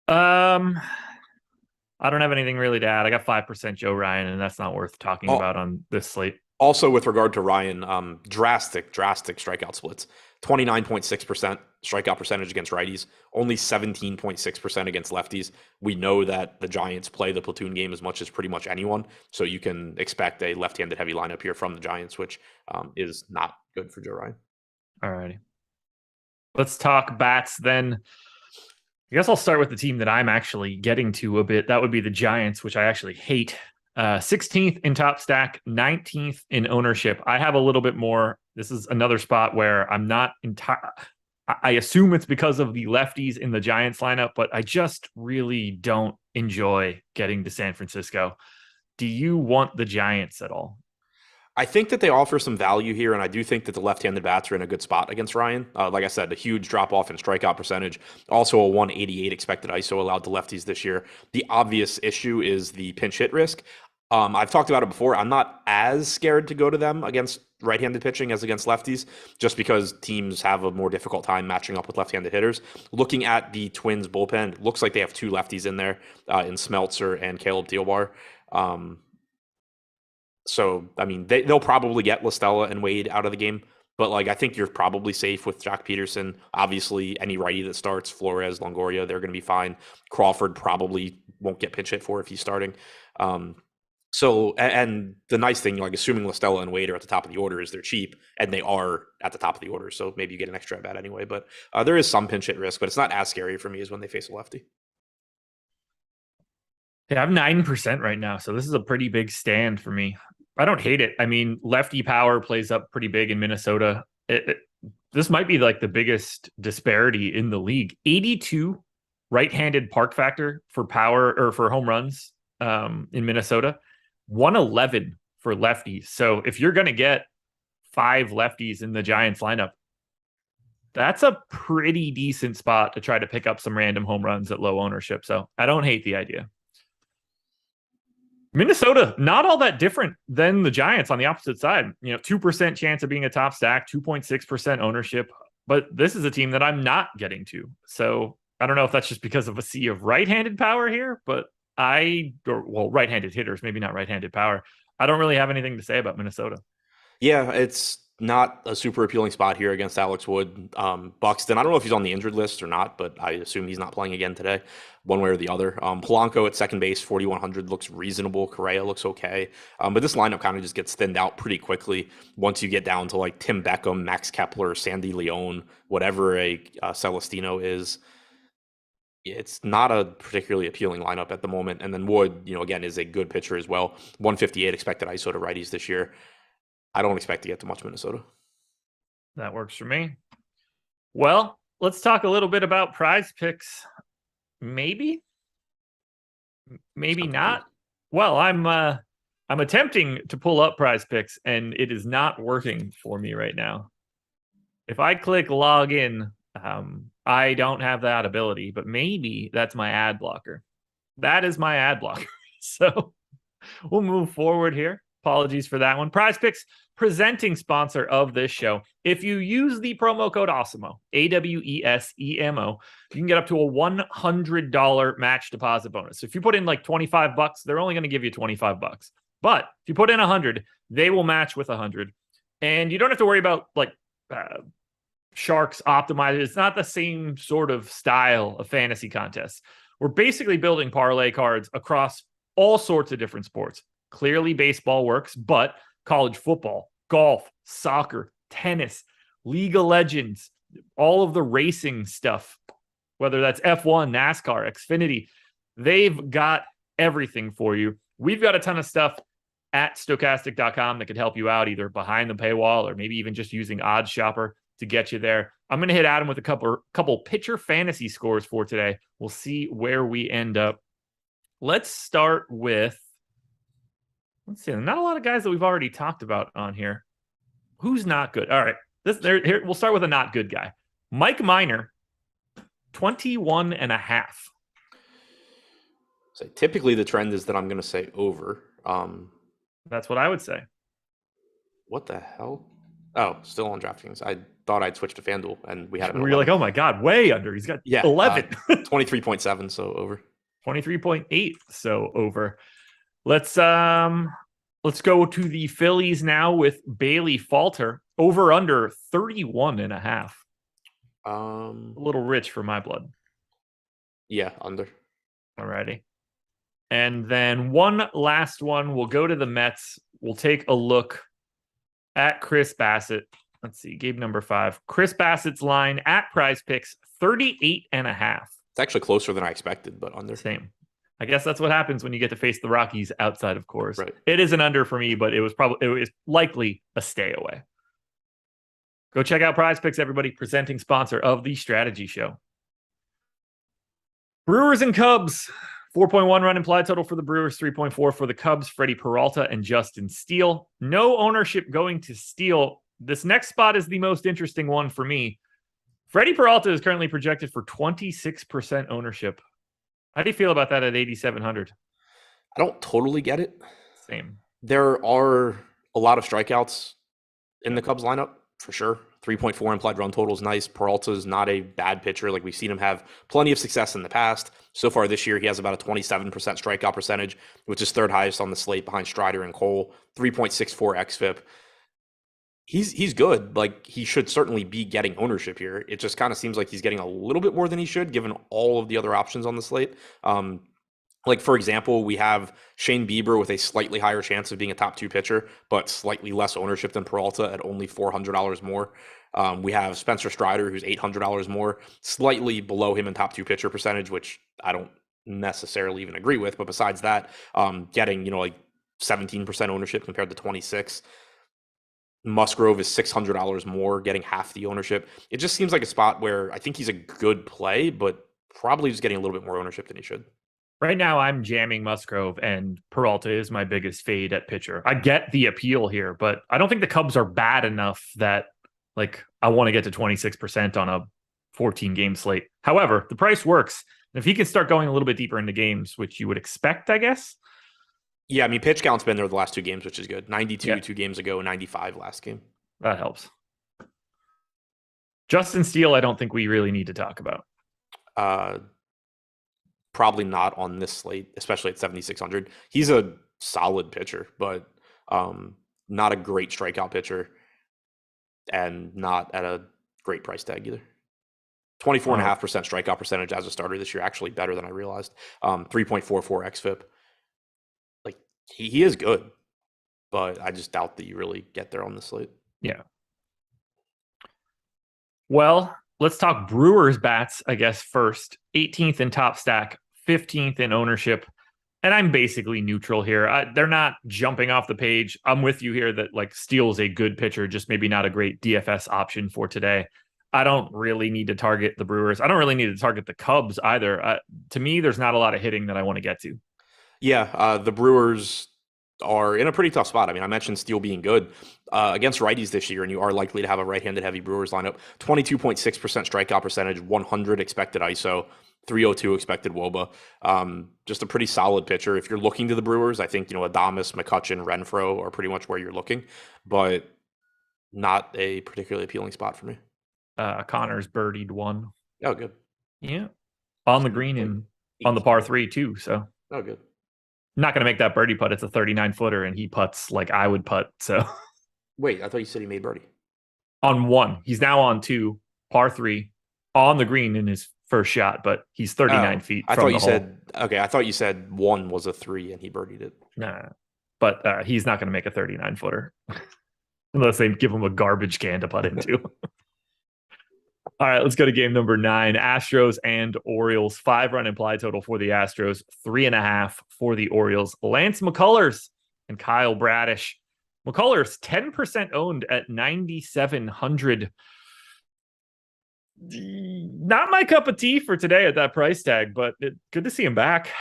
I don't have anything really to add. I got 5% Joe Ryan, and that's not worth talking about on this slate. Also, with regard to Ryan, drastic strikeout splits. 29.6% strikeout percentage against righties, only 17.6% against lefties. We know that the Giants play the platoon game as much as pretty much anyone, so you can expect a left-handed heavy lineup here from the Giants, which is not good for Joe Ryan. All righty. Let's talk bats then. I guess I'll start with the team that I'm actually getting to a bit. That would be the Giants, which I actually hate. 16th in top stack, 19th in ownership. I have a little bit more. This is another spot where I'm not entire. I assume it's because of the lefties in the Giants lineup, but I just really don't enjoy getting to San Francisco. Do you want the Giants at all? I think that they offer some value here, and I do think that the left-handed bats are in a good spot against Ryan. Like I said, a huge drop-off in strikeout percentage, also a 188 expected ISO allowed to lefties this year. The obvious issue is the pinch hit risk. I've talked about it before. I'm not as scared to go to them against right-handed pitching as against lefties, just because teams have a more difficult time matching up with left-handed hitters. Looking at the Twins bullpen, it looks like they have 2 lefties in there, in Smeltzer and Caleb Thielbar. So, I mean, they'll probably get La Stella and Wade out of the game, but like I think you're probably safe with Jack Peterson. Obviously, any righty that starts, Flores, Longoria, they're going to be fine. Crawford probably won't get pinch hit for if he's starting. So, and the nice thing, like assuming La Stella and Wade are at the top of the order, is they're cheap, and they are at the top of the order. So maybe you get an extra at bat anyway. But there is some pinch hit risk, but it's not as scary for me as when they face a lefty. Yeah, I'm 9% right now, so this is a pretty big stand for me. I don't hate it. I mean, lefty power plays up pretty big in Minnesota. This might be like the biggest disparity in the league. 82 right-handed park factor for power or for home runs in Minnesota. 111 for lefties. So if you're going to get 5 lefties in the Giants lineup, that's a pretty decent spot to try to pick up some random home runs at low ownership. So I don't hate the idea. Minnesota, not all that different than the Giants on the opposite side. 2% chance of being a top stack, 2.6% ownership. But this is a team that I'm not getting to. So I don't know if that's just because of a sea of right-handed power here, but right-handed hitters, maybe not right-handed power. I don't really have anything to say about Minnesota. Yeah, it's not a super appealing spot here against Alex Wood. Buxton, I don't know if he's on the injured list or not, but I assume he's not playing again today, one way or the other. Polanco at second base, 4,100 looks reasonable. Correa looks okay. But this lineup kind of just gets thinned out pretty quickly once you get down to like Tim Beckham, Max Kepler, Sandy Leone, whatever a Celestino is. It's not a particularly appealing lineup at the moment. And then Wood, again, is a good pitcher as well. 158 expected ISO to righties this year. I don't expect to get to much Minnesota. That works for me. Well, let's talk a little bit about prize picks. Maybe not. Well, I'm attempting to pull up prize picks and it is not working for me right now. If I click log in, I don't have that ability, but maybe that's my ad blocker. That is my ad blocker. So we'll move forward here. Apologies for that one. Prize Picks, presenting sponsor of this show. If you use the promo code AWESEMO, AWESEMO, you can get up to a $100 match deposit bonus. So if you put in like $25, they're only going to give you $25. But if you put in 100, they will match with 100. And you don't have to worry about like Sharks optimized. It's not the same sort of style of fantasy contests. We're basically building parlay cards across all sorts of different sports. Clearly, baseball works, but college football, golf, soccer, tennis, League of Legends, all of the racing stuff, whether that's F1, NASCAR, Xfinity, they've got everything for you. We've got a ton of stuff at Stokastic.com that could help you out either behind the paywall or maybe even just using Odds Shopper to get you there. I'm going to hit Adam with a couple pitcher fantasy scores for today. We'll see where we end up. Let's start with, let's see, not a lot of guys that we've already talked about on here. Who's not good? All right, here we'll start with a not good guy. Mike Minor, 21.5. So typically the trend is that I'm going to say over. That's what I would say. What the hell? Oh, still on DraftKings. I thought I'd switch to FanDuel, and we had him. Were you like, oh my God, way under? He's got 11. 23.7, so over. 23.8, so over. Let's go to the Phillies now with Bailey Falter. Over under 31.5. A little rich for my blood. Yeah, under. Alrighty. And then one last one. We'll go to the Mets. We'll take a look at Chris Bassett. Let's see, game number 5. Chris Bassett's line at Prize Picks, 38.5. It's actually closer than I expected, but under. Same. I guess that's what happens when you get to face the Rockies outside of course. Right. It is an under for me, but it was likely a stay away. Go check out Prize Picks, everybody, presenting sponsor of the Strategy Show. Brewers and Cubs. 4.1 run implied total for the Brewers, 3.4 for the Cubs. Freddie Peralta and Justin Steele. No ownership going to Steele. This next spot is the most interesting one for me. Freddie Peralta is currently projected for 26% ownership. How do you feel about that at 8,700? I don't totally get it. Same. There are a lot of strikeouts in the Cubs lineup, for sure. 3.4 implied run total is nice. Peralta is not a bad pitcher. Like, we've seen him have plenty of success in the past. So far this year, he has about a 27% strikeout percentage, which is third highest on the slate behind Strider and Cole. 3.64 xFIP. He's good. Like, he should certainly be getting ownership here. It just kind of seems like he's getting a little bit more than he should, given all of the other options on the slate. Like, for example, we have Shane Bieber with a slightly higher chance of being a top 2 pitcher, but slightly less ownership than Peralta at only $400 more. We have Spencer Strider, who's $800 more, slightly below him in top 2 pitcher percentage, which I don't necessarily even agree with. But besides that, getting, like 17% ownership compared to 26. Musgrove is $600 more, getting half the ownership. It just seems like a spot where I think he's a good play, but probably just getting a little bit more ownership than he should. Right now, I'm jamming Musgrove, and Peralta is my biggest fade at pitcher. I get the appeal here, but I don't think the Cubs are bad enough that, like, I want to get to 26% on a 14-game slate. However, the price works. And if he can start going a little bit deeper into games, which you would expect, I guess. Yeah, I mean, pitch count's been there the last 2 games, which is good. 92 2 games ago, 95 last game. That helps. Justin Steele, I don't think we really need to talk about. probably not on this slate, especially at 7,600. He's a solid pitcher, but not a great strikeout pitcher and not at a great price tag either. 24.5% strikeout percentage as a starter this year, actually better than I realized. 3.44 xFIP. Like he is good, but I just doubt that you really get there on the slate. Yeah. Well, let's talk Brewers bats, I guess, first. 18th in top stack, 15th in ownership. And I'm basically neutral here. They're not jumping off the page. I'm with you here that like Steele's a good pitcher, just maybe not a great DFS option for today. I don't really need to target the Brewers. I don't really need to target the Cubs either. To me, there's not a lot of hitting that I want to get to. Yeah, the Brewers are in a pretty tough spot. I mean, I mentioned Steele being good against righties this year, and you are likely to have a right-handed heavy Brewers lineup. 22.6% strikeout percentage, 100 expected ISO, 302 expected WOBA. Just a pretty solid pitcher. If you're looking to the Brewers, I think, Adames, McCutchen, Renfroe are pretty much where you're looking, but not a particularly appealing spot for me. Connors birdied one. Oh, good. Yeah. On the green and on the par 3 too. So. Oh, good. Not going to make that birdie putt. It's a 39-footer, and he putts like I would putt. So. Wait, I thought you said he made birdie. On 1. He's now on 2, par 3, on the green in his first shot, but he's 39 feet I from thought the you hole. said, okay, I thought you said 1 was a 3 and he birdied it. Nah, but he's not going to make a 39-footer unless they give him a garbage can to putt into. All right, let's go to game number 9. Astros and Orioles. 5-run implied total for the Astros, 3.5 for the Orioles. Lance McCullers and Kyle Bradish. McCullers 10% owned at 9,700. Not my cup of tea for today at that price tag, but good to see him back.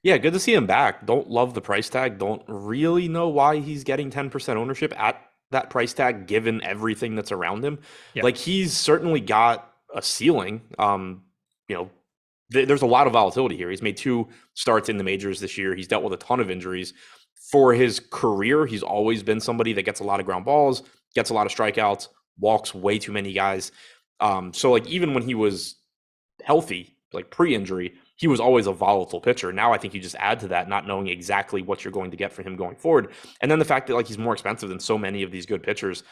Yeah, good to see him back. Don't love the price tag. Don't really know why he's getting 10% ownership at that price tag, given everything that's around him. Yeah. Like he's certainly got a ceiling. There's a lot of volatility here. He's made 2 starts in the majors this year. He's dealt with a ton of injuries. For his career, he's always been somebody that gets a lot of ground balls, gets a lot of strikeouts, walks way too many guys. So like even when he was healthy, like pre-injury, he was always a volatile pitcher. Now I think you just add to that, not knowing exactly what you're going to get from him going forward. And then the fact that like he's more expensive than so many of these good pitchers.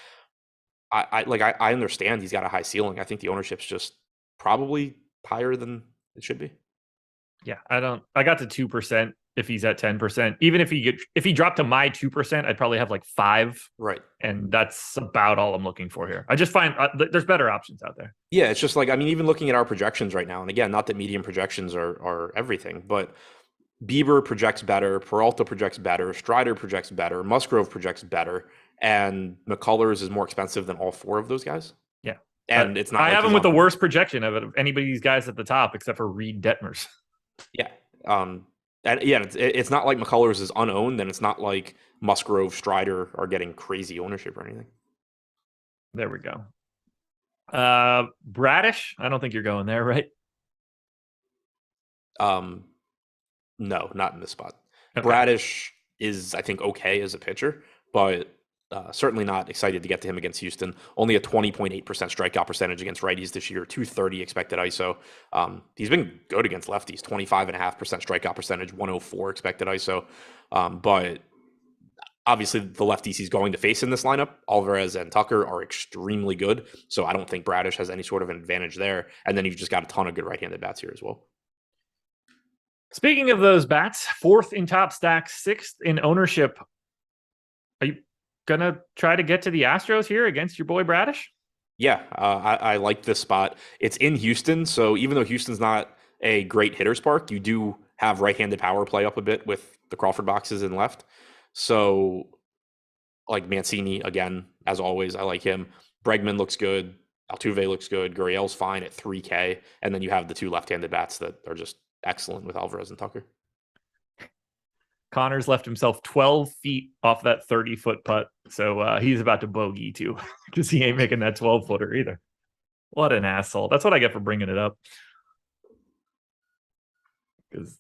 I understand he's got a high ceiling. I think the ownership's just probably higher than it should be. Yeah, I got to 2% if he's at 10%. Even if he dropped to my 2%, I'd probably have like 5. Right. And that's about all I'm looking for here. I just find there's better options out there. Yeah, it's just like, I mean, even looking at our projections right now, and again, not that medium projections are everything, but Bieber projects better, Peralta projects better, Strider projects better, Musgrove projects better, and McCullers is more expensive than all 4 of those guys. Yeah. And it's not. I have him with the worst projection of anybody of these guys at the top, except for Reed Detmers. Yeah. And yeah, it's not like McCullers is unowned, and it's not like Musgrove, Strider are getting crazy ownership or anything. There we go. Bradish, I don't think you're going there, right? No, not in this spot. Okay. Bradish is, I think, okay as a pitcher, but certainly not excited to get to him against Houston. Only a 20.8% strikeout percentage against righties this year, 230 expected ISO. He's been good against lefties, 25.5% strikeout percentage, 104 expected ISO. But obviously the lefties he's going to face in this lineup, Alvarez and Tucker, are extremely good. So I don't think Bradish has any sort of an advantage there. And then you've just got a ton of good right-handed bats here as well. Speaking of those bats, 4th in top stacks, 6th in ownership. Are you gonna try to get to the Astros here against your boy Bradish? Yeah, I like this spot. It's in Houston, so even though Houston's not a great hitter's park, you do have right-handed power play up a bit with the Crawford boxes in left. So, like Mancini, again, as always, I like him. Bregman looks good. Altuve looks good. Gurriel's fine at 3K. And then you have the 2 left-handed bats that are just excellent with Alvarez and Tucker. Connors left himself 12 feet off that 30-foot putt, so he's about to bogey too, because he ain't making that 12-footer either. What an asshole. That's what I get for bringing it up. Because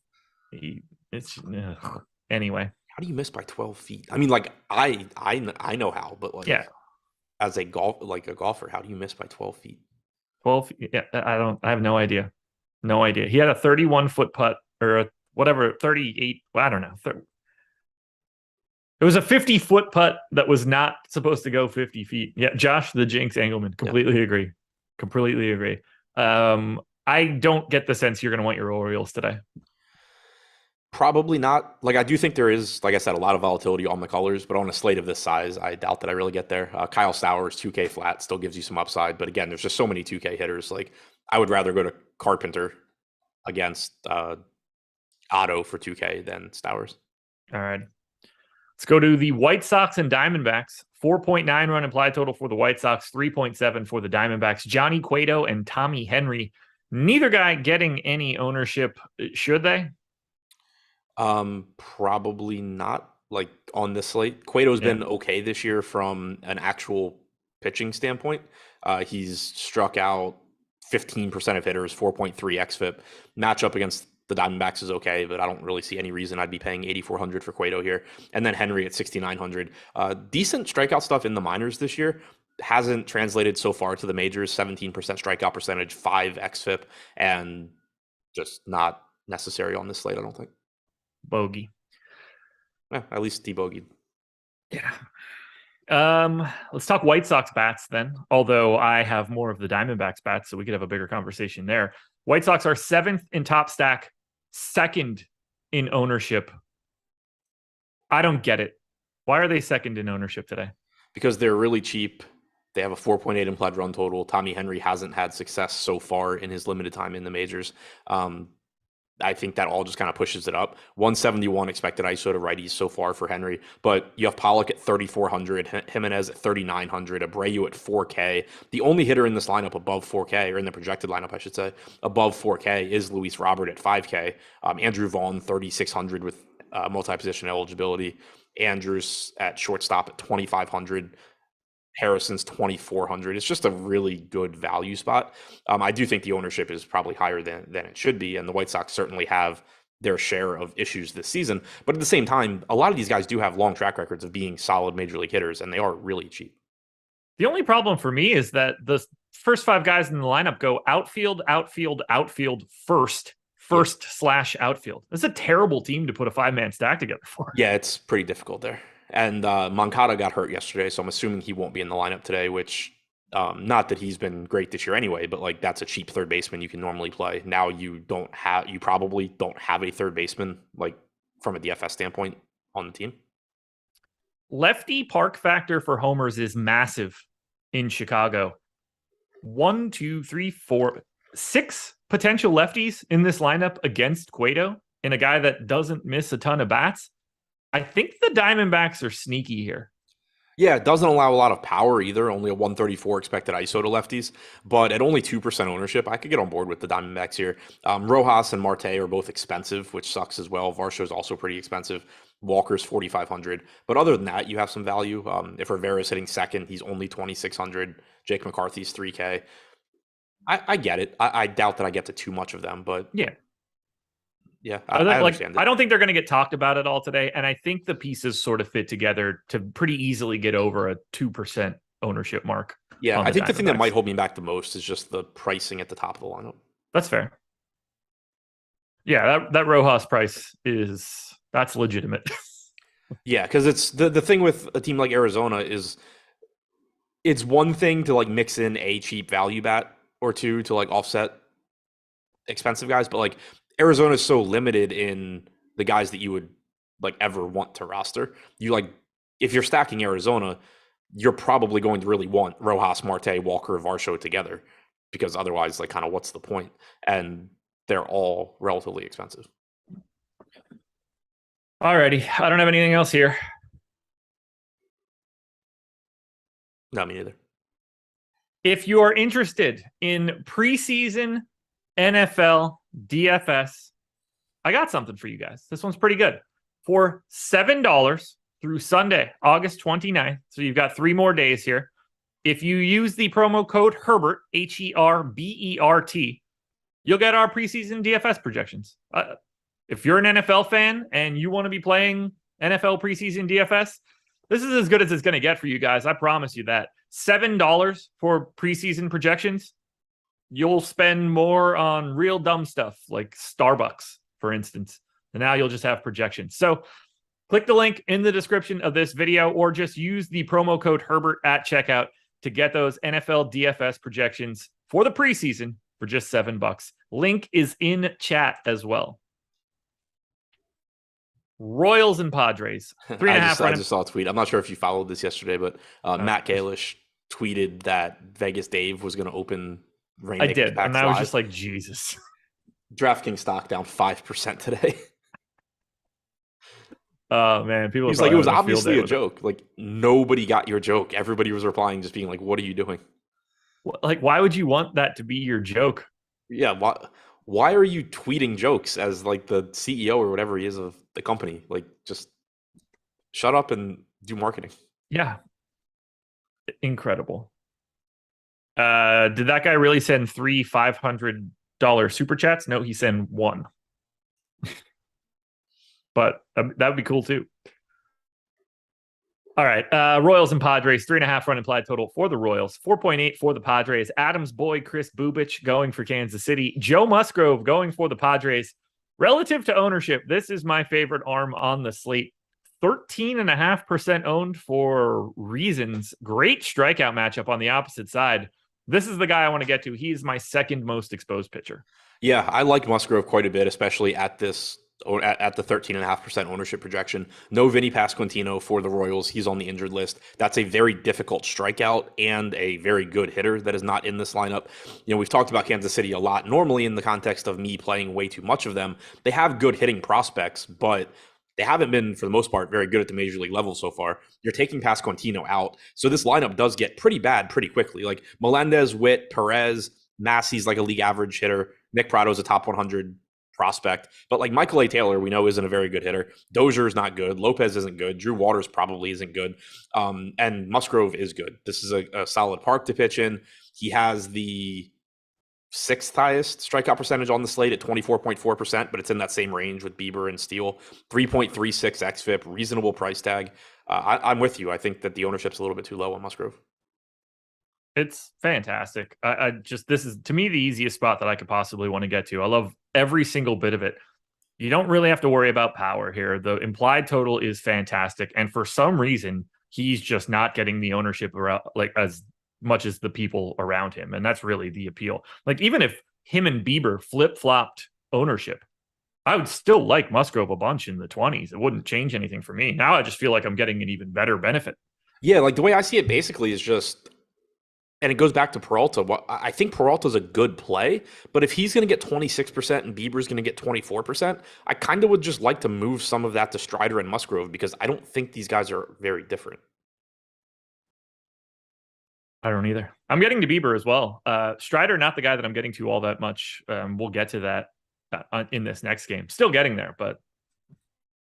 anyway. How do you miss by 12 feet? I mean, like, I know how, but like, yeah, as a golfer, how do you miss by 12 feet? 12 feet? Yeah, I have no idea. No idea. He had a 31-foot putt or whatever, 38. Well, I don't know. It was a 50-foot putt that was not supposed to go 50 feet. Yeah, Josh the Jinx Engleman. Completely agree. Completely agree. I don't get the sense you're going to want your Orioles today. Probably not. Like, I do think there is, like I said, a lot of volatility on the colors, but on a slate of this size, I doubt that I really get there. Kyle Stowers, 2K flat, still gives you some upside. But again, there's just so many 2K hitters. Like, I would rather go to Carpenter against Otto for 2K than Stowers. All right. Let's go to the White Sox and Diamondbacks. 4.9 run implied total for the White Sox, 3.7 for the Diamondbacks. Johnny Cueto and Tommy Henry. Neither guy getting any ownership, should they? Probably not. Like, on this slate, Cueto's been okay this year from an actual pitching standpoint. He's struck out 15% of hitters, 4.3 xFIP. Matchup against the Diamondbacks is okay, but I don't really see any reason I'd be paying 8,400 for Cueto here. And then Henry at 6,900. Decent strikeout stuff in the minors this year. Hasn't translated so far to the majors. 17% strikeout percentage, 5 xFIP, and just not necessary on this slate, I don't think. Bogey. Yeah, at least debogeyed. Yeah. Let's talk White Sox bats then. Although I have more of the Diamondbacks bats, so we could have a bigger conversation there. White Sox are 7th in top stack, 2nd in ownership. I don't get it. Why are they 2nd in ownership today? Because they're really cheap. They have a 4.8 implied run total. Tommy Henry hasn't had success so far in his limited time in the majors. I think that all just kind of pushes it up. 171 expected ISO to righties so far for Henry, but you have Pollock at 3,400, Jimenez at 3,900, Abreu at 4K. The only hitter in this lineup above 4K, or in the projected lineup, I should say, above 4K is Luis Robert at 5K. Andrew Vaughn, 3,600 with multi-position eligibility. Andrews at shortstop at 2,500. Harrison's 2,400. It's just a really good value spot. I do think the ownership is probably higher than it should be, and the White Sox certainly have their share of issues this season. But at the same time, a lot of these guys do have long track records of being solid major league hitters, and they are really cheap. The only problem for me is that the first 5 guys in the lineup go outfield, outfield, outfield, first / outfield. That's a terrible team to put a 5-man stack together for. Yeah, it's pretty difficult there. And Moncada got hurt yesterday, so I'm assuming he won't be in the lineup today, which not that he's been great this year anyway, but like that's a cheap third baseman you can normally play. Now you probably don't have a third baseman like from a DFS standpoint on the team. Lefty park factor for homers is massive in Chicago. 1, 2, 3, 4, 6 potential lefties in this lineup against Cueto, and a guy that doesn't miss a ton of bats. I think the Diamondbacks are sneaky here. Yeah, it doesn't allow a lot of power either, only a 134 expected ISO to lefties, but at only 2% ownership, I could get on board with the Diamondbacks here. Rojas and Marte are both expensive, which sucks as well. Varsho is also pretty expensive. Walker's 4,500. But other than that, you have some value. If Rivera's hitting second, he's only 2,600. Jake McCarthy's 3K. I get it. I doubt that I get to too much of them, but yeah. Yeah, I understand it. I don't think they're going to get talked about at all today, and I think the pieces sort of fit together to pretty easily get over a 2% ownership mark. Yeah, I think the thing that might hold me back the most is just the pricing at the top of the lineup. That's fair. Yeah, that Rojas price that's legitimate. Yeah, because it's the thing with a team like Arizona is it's one thing to like mix in a cheap value bat or two to like offset expensive guys, but like Arizona is so limited in the guys that you would like ever want to roster. You like, if you're stacking Arizona, you're probably going to really want Rojas, Marte, Walker, Varsho together, because otherwise, like, kind of what's the point? And they're all relatively expensive. Alrighty, I don't have anything else here. No, me neither. If you are interested in preseason NFL DFS, I got something for you guys. This one's pretty good. For $7 through Sunday, August 29th, so you've got 3 more days here. If you use the promo code Herbert, Herbert, you'll get our preseason DFS projections. If you're an NFL fan and you want to be playing NFL preseason DFS, this is as good as it's going to get for you guys. I promise you that. $7 for preseason projections. You'll spend more on real dumb stuff like Starbucks for instance. And now you'll just have projections. So click the link in the description of this video, or just use the promo code Herbert at checkout to get those NFL DFS projections for the preseason for just $7. Link is in chat as well. Royals and Padres. 3.5 I just saw a tweet. I'm not sure if you followed this yesterday, but Matt Kalish tweeted that Vegas Dave was going to open I did, and I was just like, Jesus. DraftKings stock down 5% today. Oh man, people. He's like, it was obviously a joke. Like, nobody got your joke. Everybody was replying, just being like, "What are you doing?" Like, why would you want that to be your joke? Yeah, why are you tweeting jokes as like the CEO or whatever he is of the company? Like, just shut up and do marketing. Yeah, incredible. Did that guy really send 3 $500 super chats? No, he sent 1. But that would be cool too. All right. Royals and Padres, 3.5 run implied total for the Royals, 4.8 for the Padres. Adams' boy, Chris Bubich, going for Kansas City. Joe Musgrove going for the Padres. Relative to ownership, this is my favorite arm on the slate. 13.5% owned for reasons. Great strikeout matchup on the opposite side. This is the guy I want to get to. He's my second most exposed pitcher. Yeah, I like Musgrove quite a bit, especially at this at the 13.5% ownership projection. No Vinny Pasquantino for the Royals. He's on the injured list. That's a very difficult strikeout and a very good hitter that is not in this lineup. You know, we've talked about Kansas City a lot, normally in the context of me playing way too much of them. They have good hitting prospects, but they haven't been, for the most part, very good at the major league level so far. You're taking Pasquantino out. So this lineup does get pretty bad pretty quickly. Like Melendez, Witt, Perez, Massey's like a league average hitter. Nick Prado's a top 100 prospect, but like Michael A. Taylor, we know isn't a very good hitter. Dozier is not good. Lopez isn't good. Drew Waters probably isn't good. And Musgrove is good. This is a solid park to pitch in. He has the 6th highest strikeout percentage on the slate at 24.4%, but it's in that same range with Bieber and Steele. 3.36 xFIP, reasonable price tag. I'm with you. I think that the ownership's a little bit too low on Musgrove. It's fantastic. I just, this is to me the easiest spot that I could possibly want to get to. I love every single bit of it. You don't really have to worry about power here. The implied total is fantastic. And for some reason, he's just not getting the ownership around, like as much as the people around him. And that's really the appeal. Like, even if him and Bieber flip-flopped ownership, I would still like Musgrove a bunch in the 20s. It wouldn't change anything for me. Now I just feel like I'm getting an even better benefit. Yeah, like the way I see it basically is just, and it goes back to Peralta. I think Peralta's a good play, but if he's going to get 26% and Bieber's going to get 24%, I kind of would just like to move some of that to Strider and Musgrove, because I don't think these guys are very different. I don't either. I'm getting to Bieber as well. Strider, not the guy that I'm getting to all that much. We'll get to that in this next game. Still getting there, but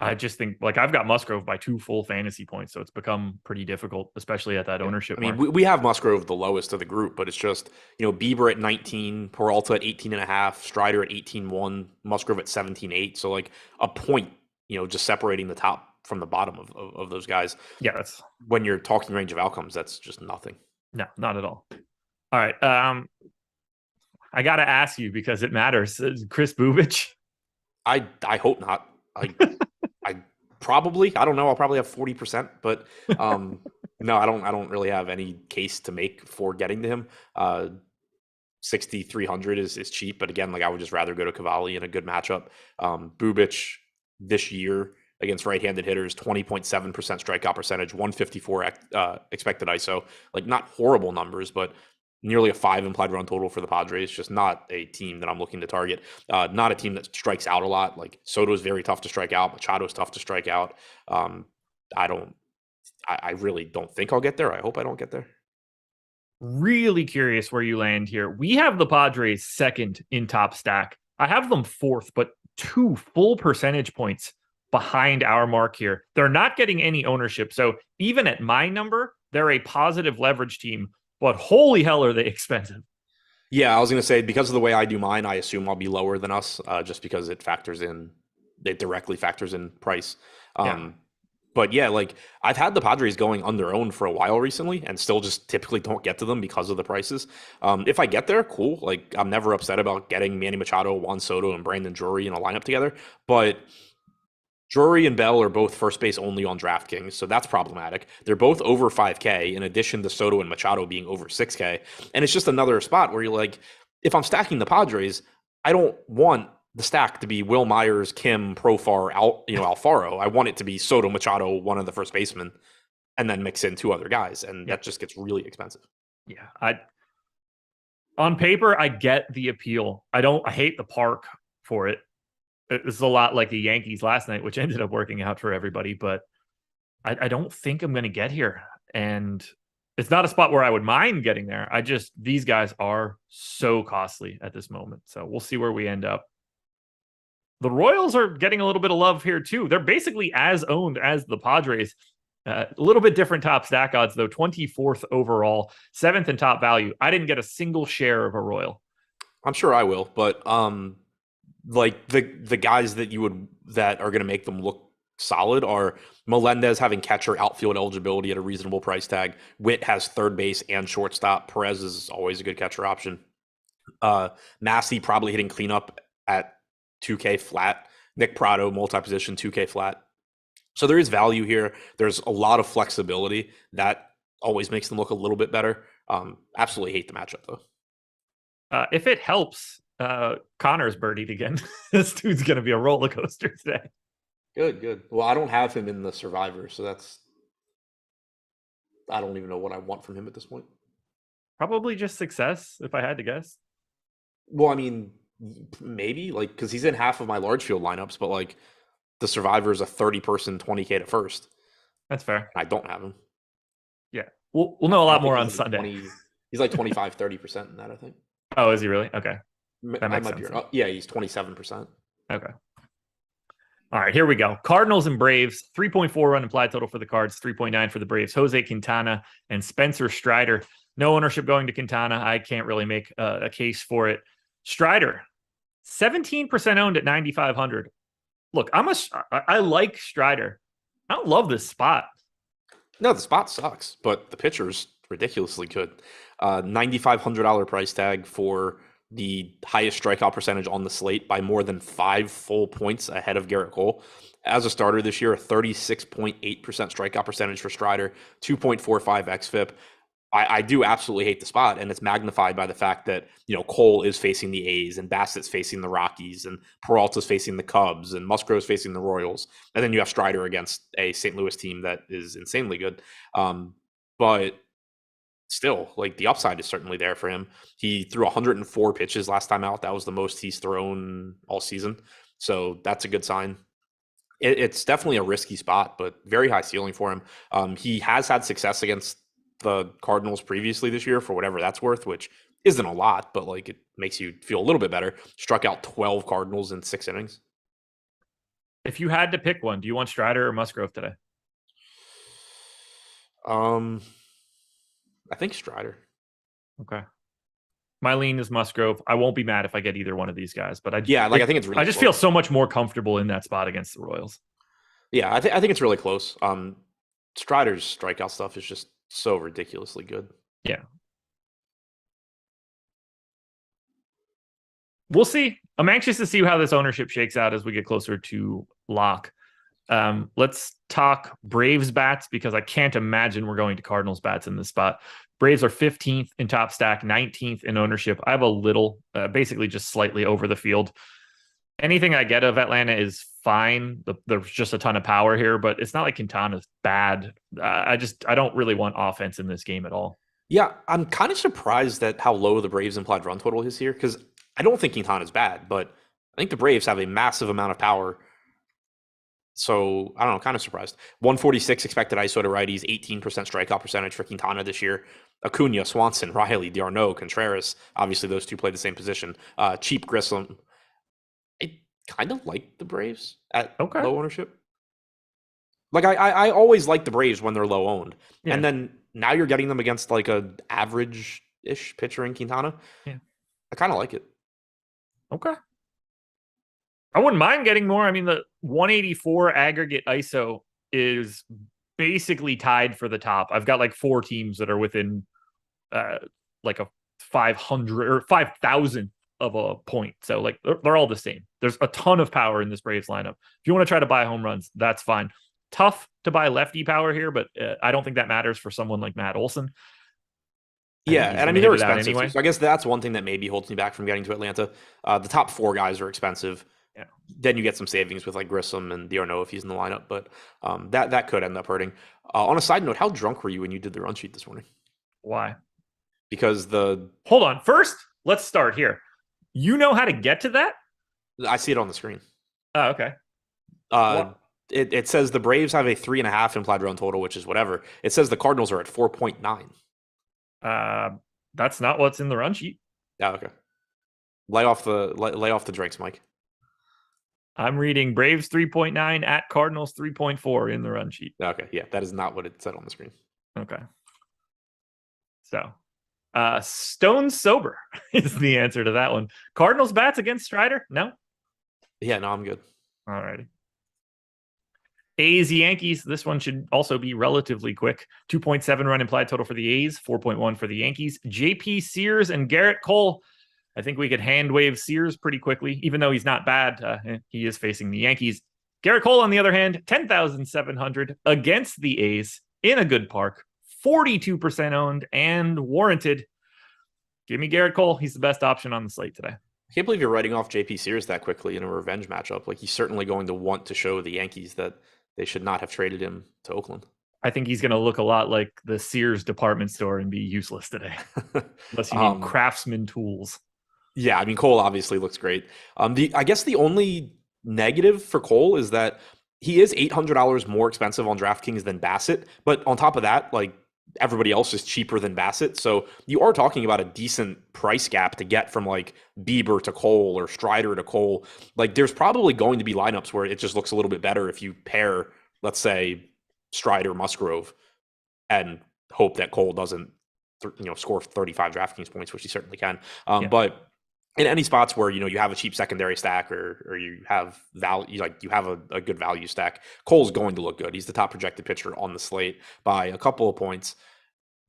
I just think, like, I've got Musgrove by 2 full fantasy points, so it's become pretty difficult, especially at that ownership. I mean, we have Musgrove the lowest of the group, but it's just, you know, Bieber at 19, Peralta at 18.5, Strider at 18.1, Musgrove at 17.8. So like a point, you know, just separating the top from the bottom of those guys. Yeah, that's, when you're talking range of outcomes, that's just nothing. No, not at all. All right. I got to ask you, because it matters. Chris Bubich? I hope not. I probably, I don't know. I'll probably have 40%, but no, I don't really have any case to make for getting to him. 6,300 is cheap, but again, like, I would just rather go to Cavalli in a good matchup. Bubich this year against right-handed hitters, 20.7% strikeout percentage, 154 expected ISO. Like, not horrible numbers, but nearly a 5 implied run total for the Padres. Just not a team that I'm looking to target. Not a team that strikes out a lot. Like, Soto is very tough to strike out. Machado is tough to strike out. I really don't think I'll get there. I hope I don't get there. Really curious where you land here. We have the Padres second in top stack. I have them 4th, but 2 full percentage points behind our mark here. They're not getting any ownership. So even at my number, they're a positive leverage team, but holy hell are they expensive. Yeah, I was going to say, because of the way I do mine, I assume I'll be lower than us, just because it directly factors in price. But But yeah, like I've had the Padres going underowned for a while recently and still just typically don't get to them because of the prices. If I get there, cool. Like I'm never upset about getting Manny Machado, Juan Soto, and Brandon Drury in a lineup together. But Drury and Bell are both first base only on DraftKings, so that's problematic. They're both over 5K, in addition to Soto and Machado being over 6K. And it's just another spot where you're like, if I'm stacking the Padres, I don't want the stack to be Will Myers, Kim, Profar, Alfaro. I want it to be Soto, Machado, one of the first basemen, and then mix in 2 other guys, and that just gets really expensive. Yeah, on paper, I get the appeal. I hate the park for it. This is a lot like the Yankees last night, which ended up working out for everybody, but I don't think I'm going to get here. And it's not a spot where I would mind getting there. These guys are so costly at this moment. So we'll see where we end up. The Royals are getting a little bit of love here too. They're basically as owned as the Padres. A little bit different top stack odds, though. 24th overall, 7th in top value. I didn't get a single share of a Royal. I'm sure I will, but like the guys that are going to make them look solid are Melendez having catcher outfield eligibility at a reasonable price tag. Witt has third base and shortstop. Perez is always a good catcher option. Massey probably hitting cleanup at 2K flat. Nick Prado multi-position 2K flat. So there is value here. There's a lot of flexibility that always makes them look a little bit better. Absolutely hate the matchup though. If it helps, Connor's birdied again. This dude's going to be a roller coaster today. Good. Well, I don't have him in the Survivor, so I don't even know what I want from him at this point. Probably just success, if I had to guess. Well, I mean, maybe, like, because he's in half of my large field lineups, but, like, the Survivor is a 30-person 20K to first. That's fair. I don't have him. Yeah. We'll know a lot more on Sunday. He's like 25, 30% in that, I think. Oh, is he really? Okay. That might be right. Yeah, he's 27%. Okay. All right, here we go. Cardinals and Braves, 3.4 run implied total for the Cards, 3.9 for the Braves. Jose Quintana and Spencer Strider. No ownership going to Quintana. I can't really make a case for it. Strider, 17% owned at 9,500. Look, I like Strider. I don't love this spot. No, the spot sucks, but the pitcher's ridiculously good. $9,500 price tag for the highest strikeout percentage on the slate by more than 5 full points ahead of Garrett Cole. As a starter this year, a 36.8% strikeout percentage for Strider, 2.45 xFIP. I do absolutely hate the spot, and it's magnified by the fact that, Cole is facing the A's and Bassett's facing the Rockies and Peralta's facing the Cubs and Musgrove's facing the Royals. And then you have Strider against a St. Louis team that is insanely good. But still, like, the upside is certainly there for him. He threw 104 pitches last time out. That was the most he's thrown all season. So that's a good sign. It's definitely a risky spot, but very high ceiling for him. He has had success against the Cardinals previously this year, for whatever that's worth, which isn't a lot, but like it makes you feel a little bit better. Struck out 12 Cardinals in 6 innings. If you had to pick one, do you want Strider or Musgrove today? I think Strider. Okay. My lean is Musgrove. I won't be mad if I get either one of these guys, but I think it's really. I just feel so much more comfortable in that spot against the Royals. Yeah, I think it's really close. Strider's strikeout stuff is just so ridiculously good. Yeah. We'll see. I'm anxious to see how this ownership shakes out as we get closer to lock. Let's talk Braves bats, because I can't imagine we're going to Cardinals bats in this spot. Braves are 15th in top stack, 19th in ownership. I have a little, basically just slightly over the field. Anything I get of Atlanta is fine. There's just a ton of power here, but it's not like Quintana's bad. I don't really want offense in this game at all. Yeah, I'm kind of surprised at how low the Braves implied run total is here, because I don't think Quintana's bad, but I think the Braves have a massive amount of power. So, I don't know, kind of surprised. 146 expected ISO to righties, 18% strikeout percentage for Quintana this year. Acuna, Swanson, Riley, d'Arnaud, Contreras. Obviously, those two play the same position. Cheap Grissom. I kind of like the Braves at low ownership. Like, I always like the Braves when they're low owned. Yeah. And then now you're getting them against like a average-ish pitcher in Quintana. Yeah. I kind of like it. Okay. I wouldn't mind getting more. I mean, the 184 aggregate ISO is basically tied for the top. I've got like 4 teams that are within like a 500 or 5,000 of a point. So like they're all the same. There's a ton of power in this Braves lineup. If you want to try to buy home runs, that's fine. Tough to buy lefty power here, but I don't think that matters for someone like Matt Olson. Yeah, and I mean, they're expensive anyway. too, so I guess that's one thing that maybe holds me back from getting to Atlanta. The top 4 guys are expensive. Yeah. Then you get some savings with like Grissom and D'Arnaud if he's in the lineup, but that could end up hurting. On a side note, how drunk were you when you did the run sheet this morning? Why? Because Hold on. First, let's start here. You know how to get to that? I see it on the screen. Oh, okay. It says the Braves have a 3.5 implied run total, which is whatever. It says the Cardinals are at 4.9. That's not what's in the run sheet. Yeah, okay. Lay off the drinks, Mike. I'm reading Braves 3.9 at Cardinals 3.4 in the run sheet. Okay, yeah, that is not what it said on the screen. Okay. So, stone sober is the answer to that one. Cardinals bats against Strider? No? Yeah, no, I'm good. All righty. A's Yankees. This one should also be relatively quick. 2.7 run implied total for the A's, 4.1 for the Yankees. JP Sears and Garrett Cole. I think we could hand wave Sears pretty quickly, even though he's not bad. He is facing the Yankees. Garrett Cole, on the other hand, 10,700 against the A's in a good park, 42% owned and warranted. Give me Garrett Cole. He's the best option on the slate today. I can't believe you're writing off JP Sears that quickly in a revenge matchup. Like, he's certainly going to want to show the Yankees that they should not have traded him to Oakland. I think he's going to look a lot like the Sears department store and be useless today. Unless you need craftsman tools. Yeah, I mean, Cole obviously looks great. I guess the only negative for Cole is that he is $800 more expensive on DraftKings than Bassett. But on top of that, like, everybody else is cheaper than Bassett. So you are talking about a decent price gap to get from like Bieber to Cole or Strider to Cole. Like, there's probably going to be lineups where it just looks a little bit better if you pair, let's say, Strider Musgrove and hope that Cole doesn't score 35 DraftKings points, which he certainly can. But in any spots where you have a cheap secondary stack or you have value, like you have a good value stack, Cole's going to look good. He's the top projected pitcher on the slate by a couple of points.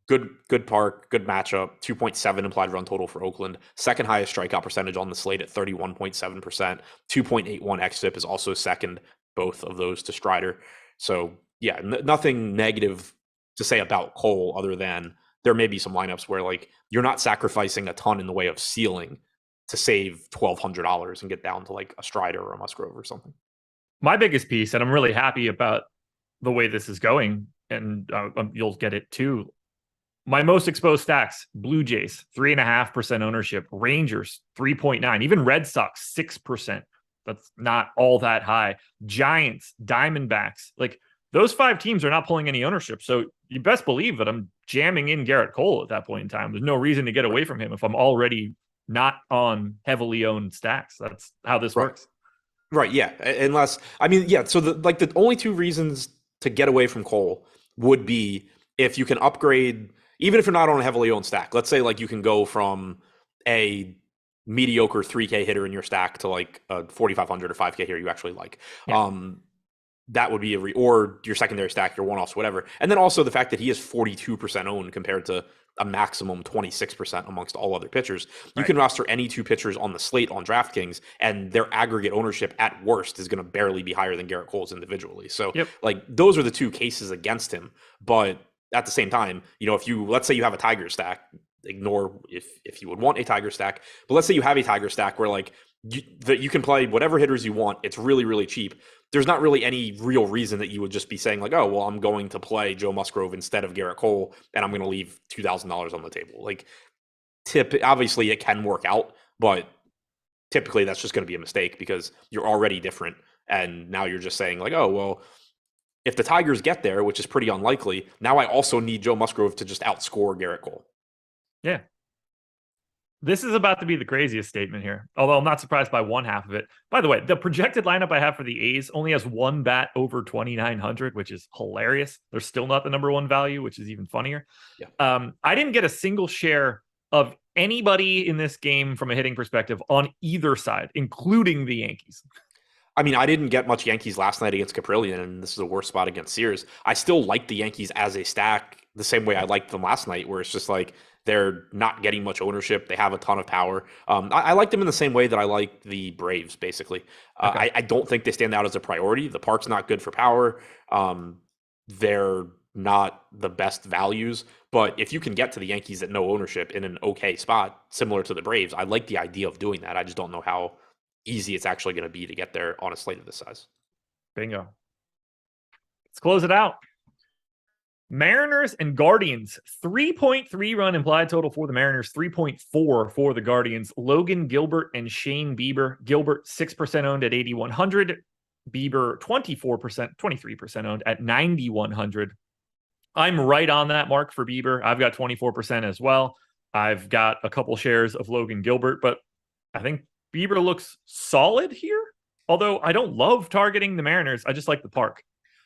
Good park, good matchup. 2.7 implied run total for Oakland. Second highest strikeout percentage on the slate at 31.7%. 2.81 xFIP is also second, both of those to Strider. So yeah, nothing negative to say about Cole other than there may be some lineups where like you're not sacrificing a ton in the way of ceiling to save $1,200 and get down to like a Strider or a Musgrove or something. My biggest piece, and I'm really happy about the way this is going, and you'll get it too. My most exposed stacks: Blue Jays 3.5% ownership, Rangers 3.9, even Red Sox 6%. That's not all that high. Giants, Diamondbacks, like those 5 teams are not pulling any ownership. So you best believe that I'm jamming in Garrett Cole at that point in time. There's no reason to get away from him if I'm already not on heavily owned stacks. That's how this works. Right. Yeah. Unless, I mean, yeah. So the only 2 reasons to get away from Cole would be if you can upgrade, even if you're not on a heavily owned stack. Let's say like you can go from a mediocre 3K hitter in your stack to like a 4,500 or 5K hitter you actually like. Yeah. That would be or your secondary stack, your one-offs, whatever. And then also the fact that he is 42% owned compared to a maximum 26% amongst all other pitchers. You can roster any 2 pitchers on the slate on DraftKings, and their aggregate ownership at worst is going to barely be higher than Garrett Cole's individually. So like those are the 2 cases against him. But at the same time, if let's say you have a Tiger stack, ignore if you would want a Tiger stack, but let's say you have a Tiger stack where like you can play whatever hitters you want. It's really, really cheap. There's not really any real reason that you would just be saying like, oh, well, I'm going to play Joe Musgrove instead of Garrett Cole, and I'm going to leave $2,000 on the table. Like, obviously it can work out, but typically that's just going to be a mistake because you're already different. And now you're just saying like, oh, well, if the Tigers get there, which is pretty unlikely, now I also need Joe Musgrove to just outscore Garrett Cole. Yeah. This is about to be the craziest statement here, although I'm not surprised by one half of it. By the way, the projected lineup I have for the A's only has 1 bat over 2,900, which is hilarious. They're still not the number 1 value, which is even funnier. Yeah. I didn't get a single share of anybody in this game from a hitting perspective on either side, including the Yankees. I mean, I didn't get much Yankees last night against Caprillion, and this is a worse spot against Sears. I still like the Yankees as a stack the same way I liked them last night, where it's just like they're not getting much ownership. They have a ton of power. I like them in the same way that I like the Braves, basically. Okay. I don't think they stand out as a priority. The park's not good for power. They're not the best values. But if you can get to the Yankees at no ownership in an okay spot, similar to the Braves, I like the idea of doing that. I just don't know how easy it's actually going to be to get there on a slate of this size. Bingo. Let's close it out. Mariners and Guardians, 3.3 run implied total for the Mariners, 3.4 for the Guardians. Logan Gilbert and Shane Bieber. Gilbert 6% owned at 8,100. Bieber 23% owned at 9,100. I'm right on that mark for Bieber. I've got 24% as well. I've got a couple shares of Logan Gilbert, but I think Bieber looks solid here. Although I don't love targeting the Mariners. I just like the park.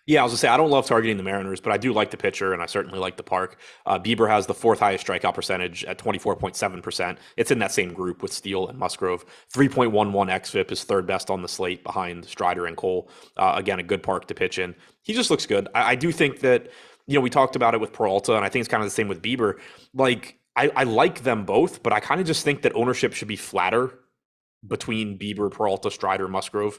Yeah, I was going to say, I don't love targeting the Mariners, but I do like the pitcher, and I certainly like the park. Bieber has the fourth highest strikeout percentage at 24.7%. It's in that same group with Steele and Musgrove. 3.11 xFIP is third best on the slate behind Strider and Cole. Again, a good park to pitch in. He just looks good. I do think that, we talked about it with Peralta, and I think it's kind of the same with Bieber. Like, I like them both, but I kind of just think that ownership should be flatter between Bieber, Peralta, Strider, Musgrove.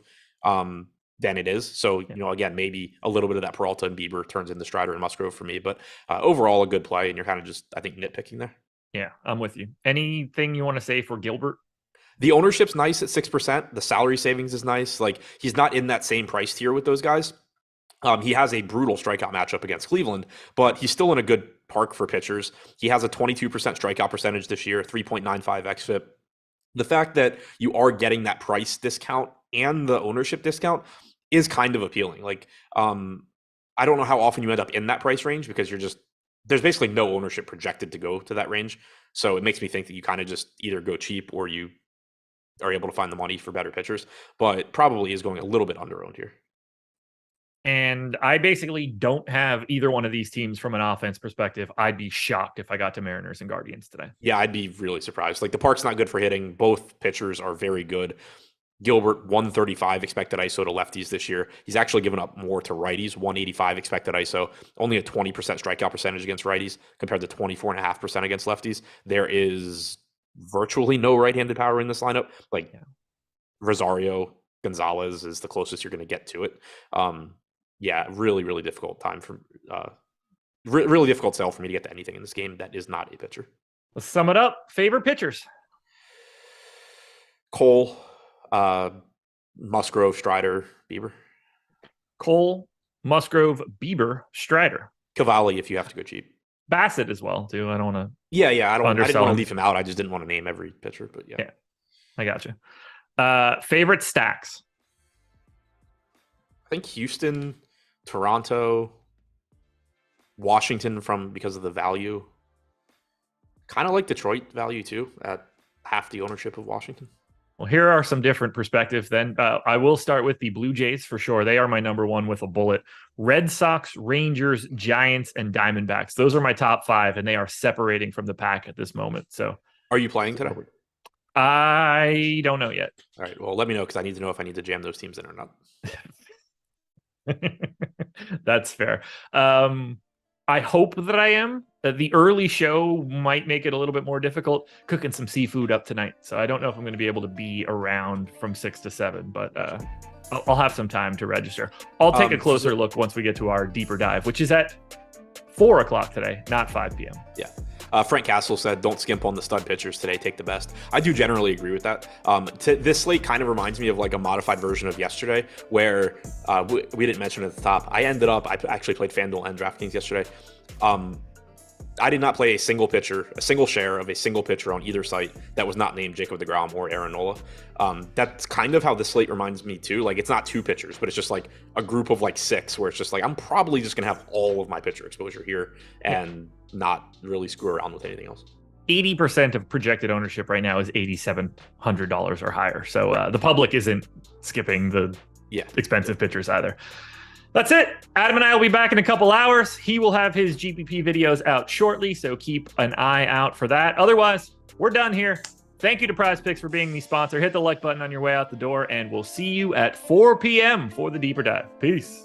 Than it is. So, again, maybe a little bit of that Peralta and Bieber turns into Strider and Musgrove for me, but overall a good play, and you're kind of just, I think, nitpicking there. Yeah, I'm with you. Anything you want to say for Gilbert? The ownership's nice at 6%. The salary savings is nice. Like, he's not in that same price tier with those guys. He has a brutal strikeout matchup against Cleveland, but he's still in a good park for pitchers. He has a 22% strikeout percentage this year, 3.95 xFIP. The fact that you are getting that price discount and the ownership discount is kind of appealing. Like, I don't know how often you end up in that price range because there's basically no ownership projected to go to that range. So it makes me think that you kind of just either go cheap or you are able to find the money for better pitchers, but probably is going a little bit under owned here. And I basically don't have either one of these teams from an offense perspective. I'd be shocked if I got to Mariners and Guardians today. Yeah, I'd be really surprised. Like, the park's not good for hitting. Both pitchers are very good. Gilbert, 135 expected ISO to lefties this year. He's actually given up more to righties, 185 expected ISO, only a 20% strikeout percentage against righties compared to 24.5% against lefties. There is virtually no right-handed power in this lineup. Like, Rosario, Gonzalez is the closest you're going to get to it. Yeah, really, really difficult time for really difficult sell for me to get to anything in this game that is not a pitcher. Let's sum it up. Favorite pitchers? Cole, Musgrove, Strider, Bieber. Cole, Musgrove, Bieber, Strider. Cavalli if you have to go cheap. Bassett as well, too. I don't want to. Yeah. I didn't want to leave him out. I just didn't want to name every pitcher, but yeah. I got you. Favorite stacks? I think Houston, Toronto, Washington because of the value. Kind of like Detroit value too at half the ownership of Washington. Well, here are some different perspectives then. I will start with the Blue Jays for sure. They are my number one with a bullet. Red Sox, Rangers, Giants, and Diamondbacks. Those are my top five, and they are separating from the pack at this moment. So, are you playing today? I don't know yet. All right. Well, let me know because I need to know if I need to jam those teams in or not. That's fair. I hope that I am. The early show might make it a little bit more difficult. Cooking some seafood up tonight, so I don't know if I'm going to be able to be around from 6 to 7, but I'll have some time to register. I'll take a closer look once we get to our deeper dive, which is at 4 o'clock today, not 5 p.m. Yeah. Frank Castle said, don't skimp on the stud pitchers today, take the best. I do generally agree with that. This slate kind of reminds me of like a modified version of yesterday where we didn't mention it at the top. I actually played FanDuel and DraftKings yesterday. I did not play a single share of a single pitcher on either site that was not named Jacob deGrom or Aaron Nola. That's kind of how the slate reminds me too. Like, it's not two pitchers, but it's just like a group of like 6 where it's just like, I'm probably just going to have all of my pitcher exposure here and not really screw around with anything else. 80% of projected ownership right now is $8,700 or higher. So the public isn't skipping the expensive pitchers either. That's it. Adam and I will be back in a couple hours. He will have his GPP videos out shortly, so keep an eye out for that. Otherwise, we're done here. Thank you to Prize Picks for being the sponsor. Hit the like button on your way out the door, and we'll see you at 4 p.m. for the deeper dive. Peace.